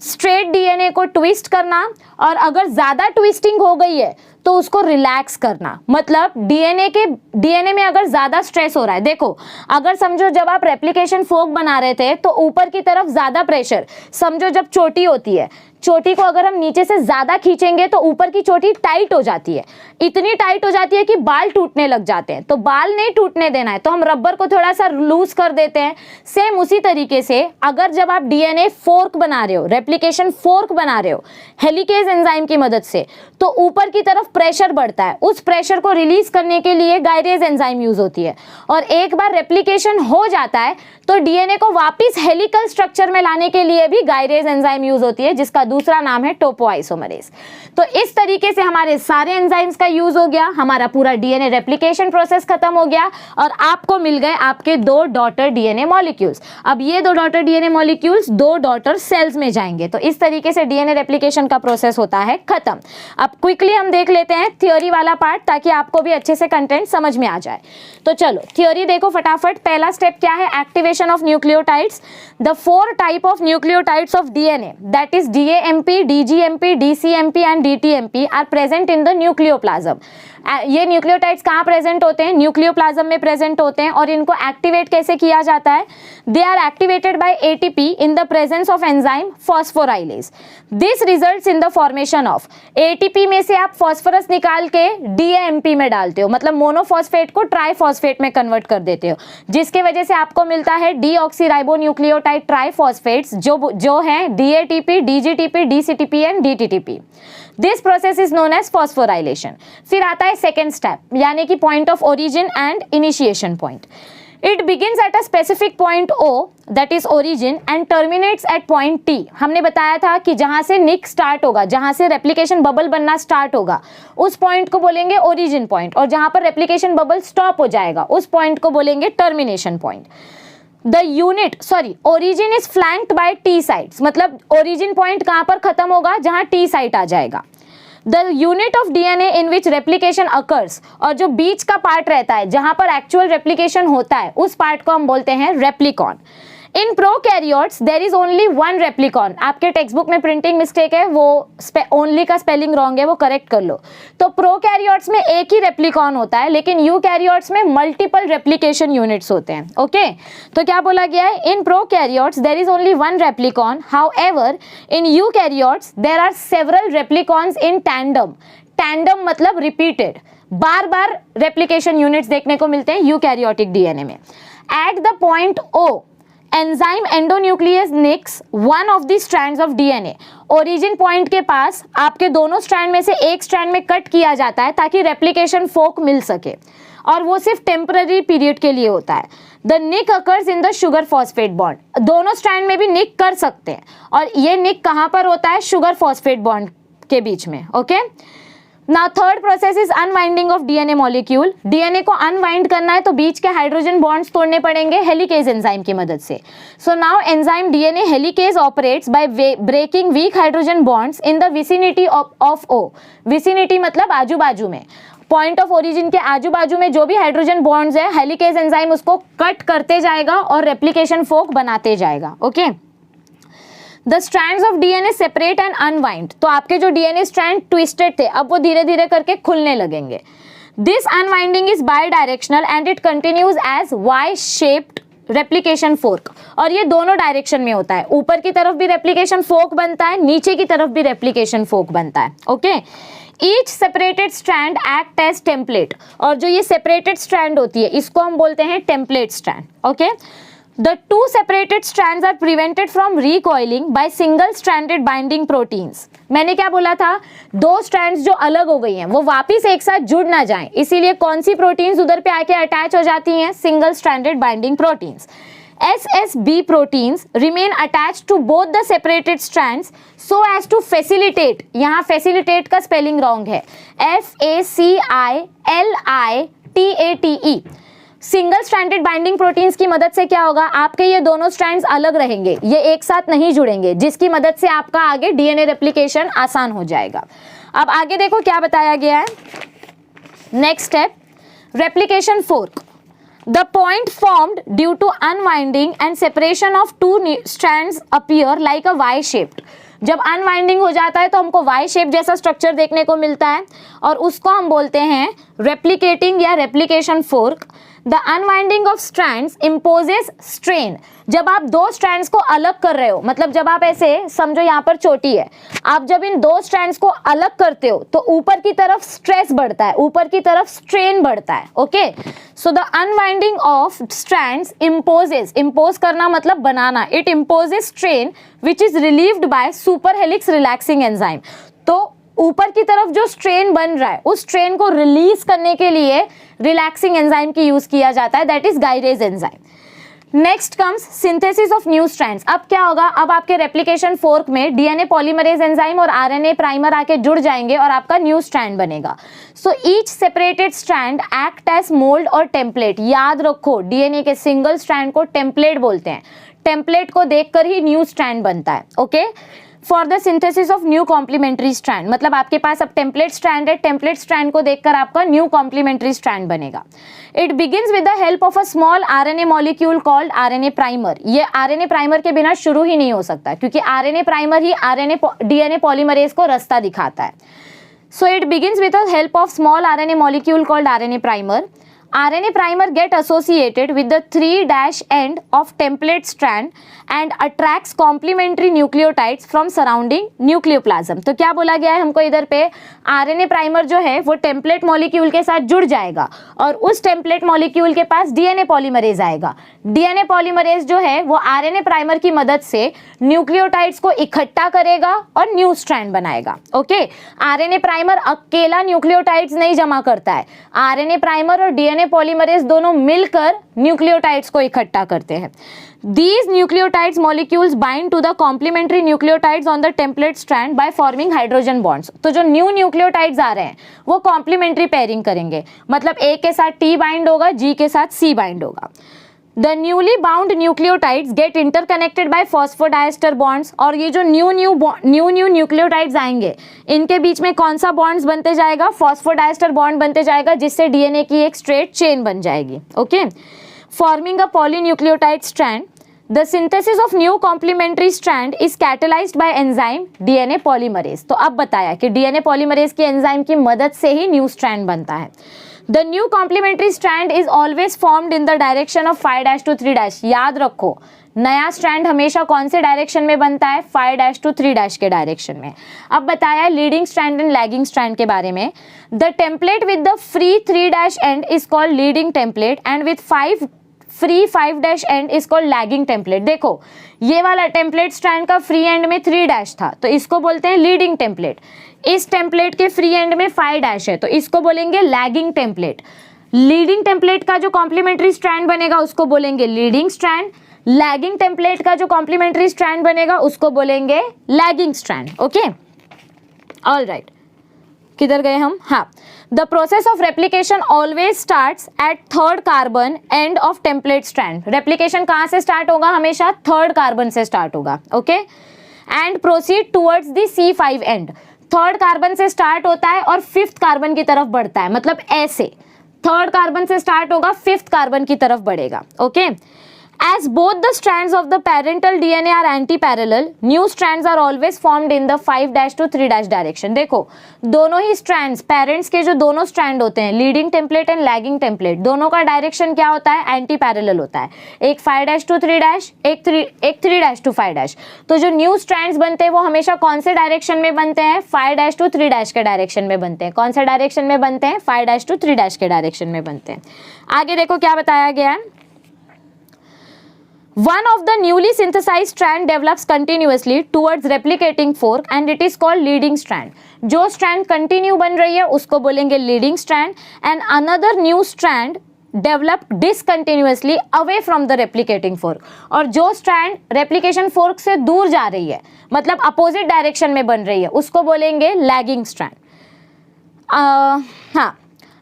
स्ट्रेट डीएनए को ट्विस्ट करना, और अगर ज्यादा ट्विस्टिंग हो गई है तो उसको रिलैक्स करना। मतलब डीएनए में अगर ज्यादा स्ट्रेस हो रहा है, देखो अगर समझो जब आप रेप्लिकेशन फोक बना रहे थे तो ऊपर की तरफ ज्यादा प्रेशर, समझो जब चोटी होती है, चोटी को अगर हम नीचे से ज्यादा खींचेंगे तो ऊपर की चोटी टाइट हो जाती है, इतनी टाइट हो जाती है कि बाल टूटने लग जाते हैं। तो बाल नहीं टूटने देना है तो हम रबर को थोड़ा सा लूज कर देते हैं। सेम उसी तरीके से अगर जब आप डीएनए फोर्क बना रहे हो, रेप्लिकेशन फोर्क बना रहे हो हेलिकेज एंजाइम की मदद से, तो ऊपर की तरफ प्रेशर बढ़ता है, उस प्रेशर को रिलीज करने के लिए गायरेज एंजाइम यूज होती है। और एक बार रेप्लिकेशन हो जाता है तो डीएनए को वापस हेलिकल स्ट्रक्चर में लाने के लिए भी गायरेज एंजाइम यूज होती है, जिसका दूसरा नाम है टोपोआइसोमरेज। तो इस तरीके से हमारे सारे एंजाइम्स का यूज हो गया, हमारा पूरा डीएनए रेप्लिकेशन प्रोसेस खत्म हो गया और आपको मिल गए आपके दो डॉटर डीएनए मॉलिक्यूल्स। अब ये दो डॉटर डीएनए मॉलिक्यूल्स दो डॉटर सेल्स में जाएंगे। तो इस तरीके से डीएनए रेप्लिकेशन का प्रोसेस होता है खत्म। अब क्विकली हम देख लेते हैं थ्योरी वाला पार्ट, ताकि आपको भी अच्छे से कंटेंट समझ में आ जाए। तो चलो थ्योरी देखो फटाफट। पहला स्टेप क्या है? Activation of nucleotides. The 4 type of nucleotides of DNA, that is dAMP, dGMP, dCMP and dTMP are present in the nucleoplasm. ये न्यूक्लियोटाइड्स कहाँ प्रेजेंट होते हैं? न्यूक्लियोप्लाज्म में प्रेजेंट होते हैं। और इनको एक्टिवेट कैसे किया जाता है? They are activated by ATP in the presence of enzyme phosphorylase. This results in the formation of, ATP में से आप फॉस्फोरस निकाल के डीएएमपी में डालते हो, मतलब मोनोफॉस्फेट को ट्राइफॉस्फेट में कन्वर्ट कर देते हो, जिसके वजह से आपको मिलता है डीऑक्सीराइबोन्यूक्लियोटाइड ट्राइफॉस्फेट्स, जो है dATP, dGTP, dCTP and dTTP. This process is known as phosphorylation. फिर आता है सेकेंड स्टेप, यानी कि point of origin and initiation point. It begins at a specific point O, that is origin, and terminates at point T. हमने बताया था कि जहां से निक स्टार्ट होगा, जहां से रेप्लिकेशन बबल बनना स्टार्ट होगा, उस पॉइंट को बोलेंगे ओरिजिन पॉइंट, और जहां पर रेप्लिकेशन बबल स्टॉप हो जाएगा उस पॉइंट को बोलेंगे termination point. Origin is flanked by T sites, मतलब ओरिजिन पॉइंट कहां पर खत्म होगा? जहां T साइट आ जाएगा। The unit of DNA in which replication occurs, और जो बीच का पार्ट रहता है जहां पर एक्चुअल रेप्लिकेशन होता है, उस पार्ट को हम बोलते हैं replicon. In prokaryotes there is only one replicon. आपके टेक्स्ट बुक में प्रिंटिंग मिस्टेक है, वो ओनली का स्पेलिंग रॉन्ग है, वो करेक्ट कर लो। तो प्रोकैरियोट्स में एक ही रेप्लिकॉन होता है, लेकिन यूकैरियोट्स में मल्टीपल रेप्लिकेशन यूनिट्स होते हैं। ओके, तो क्या बोला गया है? In prokaryotes there is only one replicon, however in eukaryotes there are several replicons in tandem. Tandem मतलब रिपीटेड, बार बार रेप्लिकेशन यूनिट्स देखने को मिलते हैं यूकैरियोटिक डीएनए में। At the point O, enzyme endonuclease nicks one of the strands of DNA. Origin point के पास आपके दोनों स्ट्रैंड में से एक स्ट्रैंड में कट किया जाता है ताकि रेप्लिकेशन फोक मिल सके, और वो सिर्फ टेम्पररी पीरियड के लिए होता है। The nick occurs in the sugar phosphate bond. दोनों स्ट्रैंड में भी निक कर सकते हैं, और ये निक कहाँ पर होता है? शुगर फॉस्फेट बॉन्ड के बीच में। Okay, now third process is unwinding of DNA molecule. DNA को अनवाइंड करना है तो बीच के हाइड्रोजन बॉन्ड्स तोड़ने पड़ेंगे हेलिकेज एंजाइम की मदद से। So now enzyme DNA helicase operates by breaking weak hydrogen bonds in the vicinity of O। Vicinity मतलब आजू बाजू में, पॉइंट ऑफ ओरिजिन के आजू बाजू में जो भी हाइड्रोजन बॉन्ड्स है, हेलिकेज एंजाइम उसको कट करते जाएगा और रेप्लिकेशन फोक बनाते जाएगा। Okay, the strands of DNA separate and unwind. तो आपके जो डीएनए स्ट्रैंड ट्विस्टेड थे, अब वो धीरे धीरे करके खुलने लगेंगे। This unwinding is bidirectional and it continues as Y shaped replication fork. और ये दोनों डायरेक्शन में होता है, ऊपर की तरफ भी रेप्लिकेशन फोर्क बनता है, नीचे की तरफ भी रेप्लिकेशन फोर्क बनता है। Okay, each separated strand act as template. और जो ये सेपरेटेड स्ट्रैंड होती है इसको हम बोलते हैं template strand. Okay, The two separated strands are prevented from recoiling by single-stranded binding proteins. मैंने क्या बोला था? दो स्ट्रैंड्स जो अलग हो गई हैं वो वापस एक साथ जुड़ ना जाएं, इसीलिए कौन सी प्रोटीन्स उधर पे आके अटैच हो जाती हैं? Single stranded binding proteins. SSB proteins remain attached to both the separated strands so as to facilitate, यहाँ facilitate का spelling wrong है, FACILITATE। Single stranded binding proteins की मदद से क्या होगा? आपके ये दोनों स्ट्रैंड्स अलग रहेंगे, ये एक साथ नहीं जुड़ेंगे, जिसकी मदद से आपका आगे डीएनए रेप्लिकेशन आसान हो जाएगा। अब आगे देखो क्या बताया गया है। Next step, replication fork. The point formed due to unwinding and separation of two strands appear like a Y-shaped। जब अनवाइंडिंग हो जाता है तो हमको वाई शेप जैसा स्ट्रक्चर देखने को मिलता है, और उसको हम बोलते हैं रेप्लिकेटिंग या replication fork. The unwinding of strands imposes strain. जब आप दो स्ट्रैंड्स को अलग कर रहे हो, मतलब जब आप ऐसे समझो यहाँ पर चोटी है, आप जब इन दो स्ट्रैंड्स को अलग करते हो तो ऊपर की तरफ स्ट्रेस बढ़ता है, ऊपर की तरफ स्ट्रेन बढ़ता है। Okay, so the unwinding of strands imposes, impose करना मतलब बनाना, it imposes strain which is relieved by super helix relaxing enzyme. तो ऊपर की तरफ जो स्ट्रेन बन रहा है उस स्ट्रेन को रिलीज करने के लिए रिलैक्सिंग एंजाइम की यूज किया जाता है, that is gyrase enzyme. Next comes synthesis of new strands. अब क्या होगा? अब आपके रेप्लिकेशन फोर्क में डीएनए पॉलीमरेज एंजाइम और आरएनए प्राइमर आके जुड़ जाएंगे और आपका न्यू स्ट्रैंड बनेगा। So each separated strand act as mould और टेम्पलेट। याद रखो, डीएनए के सिंगल स्ट्रैंड को टेम्पलेट बोलते हैं, टेम्पलेट को देखकर ही न्यू स्ट्रैंड बनता है। Okay, for the synthesis of new complementary strand, मतलब आपके पास अब टेम्पलेट स्ट्रैंड है, टेम्पलेट स्ट्रैंड को देखकर आपका न्यू कॉम्प्लीमेंट्री स्ट्रैंड बनेगा। It begins with the help of a small RNA molecule called RNA primer. ये आरएनए प्राइमर के बिना शुरू ही नहीं हो सकता, क्योंकि आरएनए प्राइमर ही डीएनए पॉलीमरेज को रास्ता दिखाता है। So it begins with the help of small RNA molecule called RNA primer. RNA primer get associated with the 3' end of template strand and attracts complementary nucleotides from surrounding nucleoplasm। तो क्या बोला गया है हमको इधर पे? RNA primer जो है वो टेम्पलेट मॉलिक्यूल के साथ जुड़ जाएगा और उस टेम्पलेट मॉलिक्यूल के पास DNA पॉलीमरेज आएगा। DNA पॉलीमरेज जो है वो RNA प्राइमर की मदद से न्यूक्लियोटाइड्स को इकट्ठा करेगा और न्यू स्ट्रैंड बनाएगा। ओके, RNA प्राइमर अकेला न्यूक्लियोटाइड्स नहीं जमा करता है, RNA प्राइमर और DNA पॉलीमरेज दोनों मिलकर न्यूक्लियोटाइड्स को इकट्ठा करते हैं। These nucleotides molecules bind to the complementary nucleotides on the template strand by forming hydrogen bonds। तो जो न्यू न्यूक्लियोटाइड्स आ रहे हैं वो कॉम्प्लीमेंट्री पेयरिंग करेंगे, मतलब A के साथ T बाइंड होगा, G के साथ C बाइंड होगा। The newly bound nucleotides get interconnected by phosphodiester bonds। और ये जो न्यू न्यूक्लियोटाइड्स आएंगे इनके बीच में कौन सा बॉन्ड्स बनते जाएगा? फॉस्फोडाइस्टर बॉन्ड बनते जाएगा, जिससे डीएनए की एक स्ट्रेट चेन बन जाएगी। Okay, forming a polynucleotide strand. The synthesis of new complementary strand is catalysed by enzyme DNA polymerase. तो अब बताया कि डीएनए पॉलीमरेज की एंजाइम की मदद से ही न्यू स्ट्रैंड बनता है। The new complementary strand is always formed in the direction of 5' to 3'। याद रखो, नया स्ट्रैंड हमेशा कौन से डायरेक्शन में बनता है? 5' to 3' के डायरेक्शन में। अब बताया leading strand and lagging strand के बारे में। The template with the free 3' and is called leading template and with 5' and is called lagging template. देखो, ये वाला टेम्पलेट स्ट्रैंड का फ्री एंड में 3' था, तो इसको बोलते हैं लीडिंग टेम्पलेट। इस टेम्पलेट के फ्री एंड में 5' है, तो इसको बोलेंगे लैगिंग टेम्पलेट। लीडिंग टेम्पलेट का जो कॉम्प्लीमेंट्री स्ट्रैंड बनेगा उसको बोलेंगे लीडिंग स्ट्रैंड। लैगिंग टेम्पलेट का जो कॉम्प्लीमेंट्री स्ट्रैंड बनेगा उसको बोलेंगे lagging strand. Okay, all right, किधर गए हम? हाँ, the process of replication always starts at 3rd carbon end of template strand. Replication कहाँ से स्टार्ट होगा? हमेशा 3rd कार्बन से स्टार्ट होगा। Okay, and proceed towards the C5 and. 3rd carbon से स्टार्ट होता है और 5th कार्बन की तरफ बढ़ता है, मतलब ऐसे 3rd कार्बन से स्टार्ट होगा, 5th कार्बन की तरफ बढ़ेगा। Okay, as both the strands of the parental DNA are anti-parallel, new strands are always formed in the 5' to 3' direction। देखो, दोनों ही strands, parents के जो दोनों strand होते हैं, leading template and lagging template, दोनों का direction क्या होता है? anti-parallel होता है। एक 5' to 3', एक 3' to 5'। तो जो new strands बनते हैं वो हमेशा कौन से डायरेक्शन में बनते हैं? 5' to 3' के डायरेक्शन में बनते हैं। कौन से डायरेक्शन में बनते हैं? 5' to 3' के डायरेक्शन में बनते हैं। आगे देखो क्या बताया गया है। One of the newly synthesized strand develops continuously towards replicating fork and it is called leading strand। जो strand continue बन रही है उसको बोलेंगे leading strand and another new strand develop discontinuously away from the replicating fork। और जो strand replication fork से दूर जा रही है, मतलब opposite direction में बन रही है, उसको बोलेंगे lagging strand। हाँ,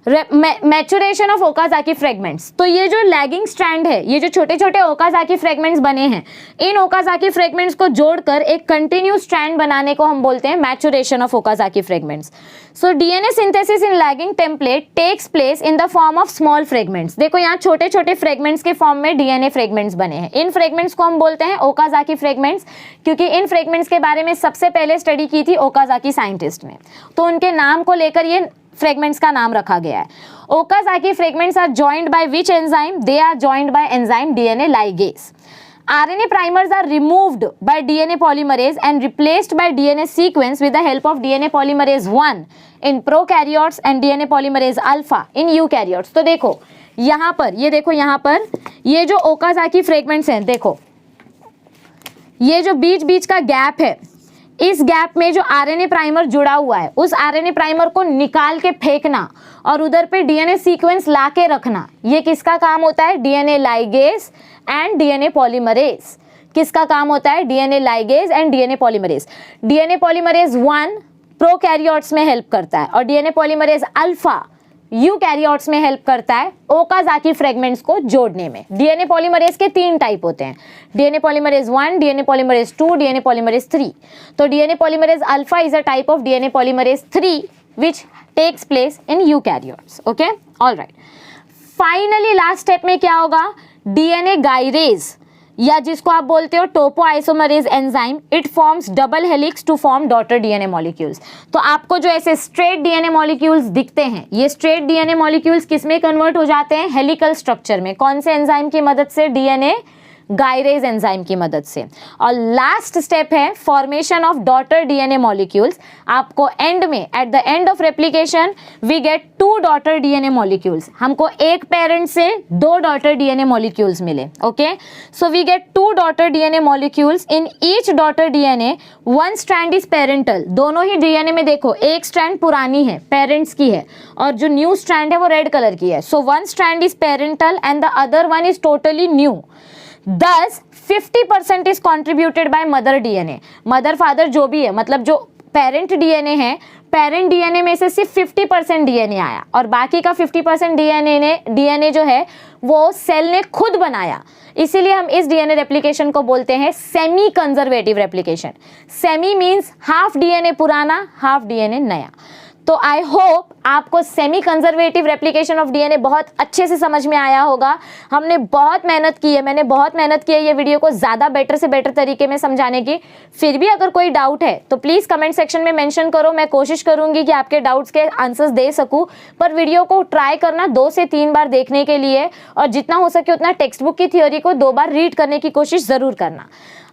मैचुरेशन ऑफ ओकाजाकी फ्रेगमेंट्स। तो ये जो लैगिंग स्ट्रैंड है, ये जो छोटे छोटे ओकाजाकी फ्रेगमेंट्स बने हैं, इन ओकाजाकी फ्रेगमेंट्स को जोड़कर एक कंटिन्यू स्ट्रैंड बनाने को हम बोलते हैं maturation of Okazaki fragments. So DNA synthesis in lagging template takes place in the form of small fragments. देखो, यहाँ छोटे छोटे फ्रेगमेंट्स के फॉर्म में डीएनए फ्रेगमेंट्स बने हैं। इन फ्रेगमेंट्स को हम बोलते हैं ओकाजाकी फ्रेगमेंट्स, क्योंकि इन फ्रेगमेंट्स के बारे में सबसे पहले स्टडी की थी ओकाजाकी साइंटिस्ट ने, तो उनके नाम को लेकर ये फ्रेगमेंट्स का नाम रखा गया है। Okazaki fragments are joined by which enzyme? They are joined by enzyme DNA ligase. RNA primers are removed by DNA polymerase and replaced by DNA sequence with the help of DNA polymerase 1 in prokaryotes and DNA polymerase alpha in eukaryotes। तो देखो यहाँ पर, ये देखो यहाँ पर, ये जो ओकाजाकी फ्रेगमेंट्स हैं, देखो ये जो बीच बीच का गैप है, इस गैप में जो आरएनए प्राइमर जुड़ा हुआ है, उस आरएनए प्राइमर को निकाल के फेंकना और उधर पे डीएनए सीक्वेंस ला के रखना, ये किसका काम होता है? DNA ligase and DNA polymerase. किसका काम होता है? DNA ligase and DNA polymerase. DNA polymerase 1 prokaryotes में हेल्प करता है और डीएनए पॉलीमरेज अल्फा यूकैरियोट्स में हेल्प करता है ओकाजाकी फ्रेगमेंट्स को जोड़ने में। डीएनए पॉलीमरेज के 3 टाइप होते हैं, DNA polymerase 1, DNA polymerase 2, DNA polymerase 3। तो DNA polymerase alpha is a type of DNA polymerase 3 which takes place in eukaryotes. Okay, alright. Finally last step में क्या होगा? डीएनए गाइरेज, या जिसको आप बोलते हो topoisomerase enzyme, it forms double helix to form daughter DNA molecules. तो आपको जो ऐसे स्ट्रेट डीएनए मॉलिक्यूल्स दिखते हैं, ये स्ट्रेट डीएनए मॉलिक्यूल्स किसमें कन्वर्ट हो जाते हैं? हेलिकल स्ट्रक्चर में। कौन से एंजाइम की मदद से? डीएनए गाइरेज एंजाइम की मदद से। और लास्ट स्टेप है formation of daughter DNA molecules. आपको एंड में, at the end of replication we get 2 daughter DNA molecules. हमको एक पेरेंट से 2 डॉटर डीएनए मॉलिक्यूल्स मिले। Okay, so we get 2 daughter DNA molecules. In each daughter DNA 1 strand is parental. दोनों ही DNA में देखो, एक स्ट्रैंड पुरानी है, पेरेंट्स की है, और जो न्यू स्ट्रैंड है वो रेड कलर की है। सो 1 strand is parental and the other 1 is totally new. Thus 50% is contributed by mother DNA। Mother father जो भी है, मतलब जो पेरेंट डीएनए है, पेरेंट डीएनए में से सिर्फ 50% डीएनए आया और बाकी का 50% डीएनए जो है वो सेल ने खुद बनाया। इसीलिए हम इस डीएनए रेप्लिकेशन को बोलते हैं semi conservative replication. Semi means half DNA पुराना, हाफ डीएनए नया। तो आई होप आपको semi conservative replication of DNA बहुत अच्छे से समझ में आया होगा। हमने बहुत मेहनत की है, मैंने बहुत मेहनत की है ये वीडियो को ज़्यादा बेटर से बेटर तरीके में समझाने की। फिर भी अगर कोई डाउट है तो प्लीज़ कमेंट सेक्शन में मेंशन करो, मैं कोशिश करूंगी कि आपके डाउट्स के आंसर्स दे सकूं। पर वीडियो को ट्राई करना 2 से 3 बार देखने के लिए, और जितना हो सके उतना टेक्स्ट बुक की थ्योरी को 2 बार रीड करने की कोशिश ज़रूर करना।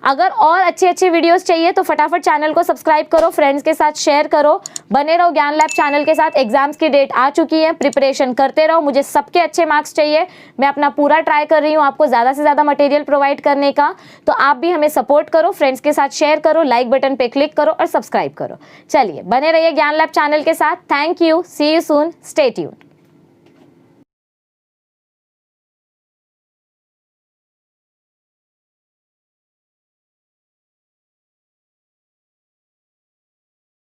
अगर और अच्छे वीडियोस चाहिए तो फटाफट चैनल को सब्सक्राइब करो, फ्रेंड्स के साथ शेयर करो, बने रहो ज्ञान लैब चैनल के साथ। एग्जाम्स की डेट आ चुकी है, प्रिपरेशन करते रहो, मुझे सबके अच्छे मार्क्स चाहिए। मैं अपना पूरा ट्राई कर रही हूँ आपको ज़्यादा से ज़्यादा मटेरियल प्रोवाइड करने का। तो आप भी हमें सपोर्ट करो, फ्रेंड्स के साथ शेयर करो, लाइक बटन पे क्लिक करो और सब्सक्राइब करो। चलिए बने रहिए ज्ञान लैब चैनल के साथ। Thank you, see you soon, stay tuned.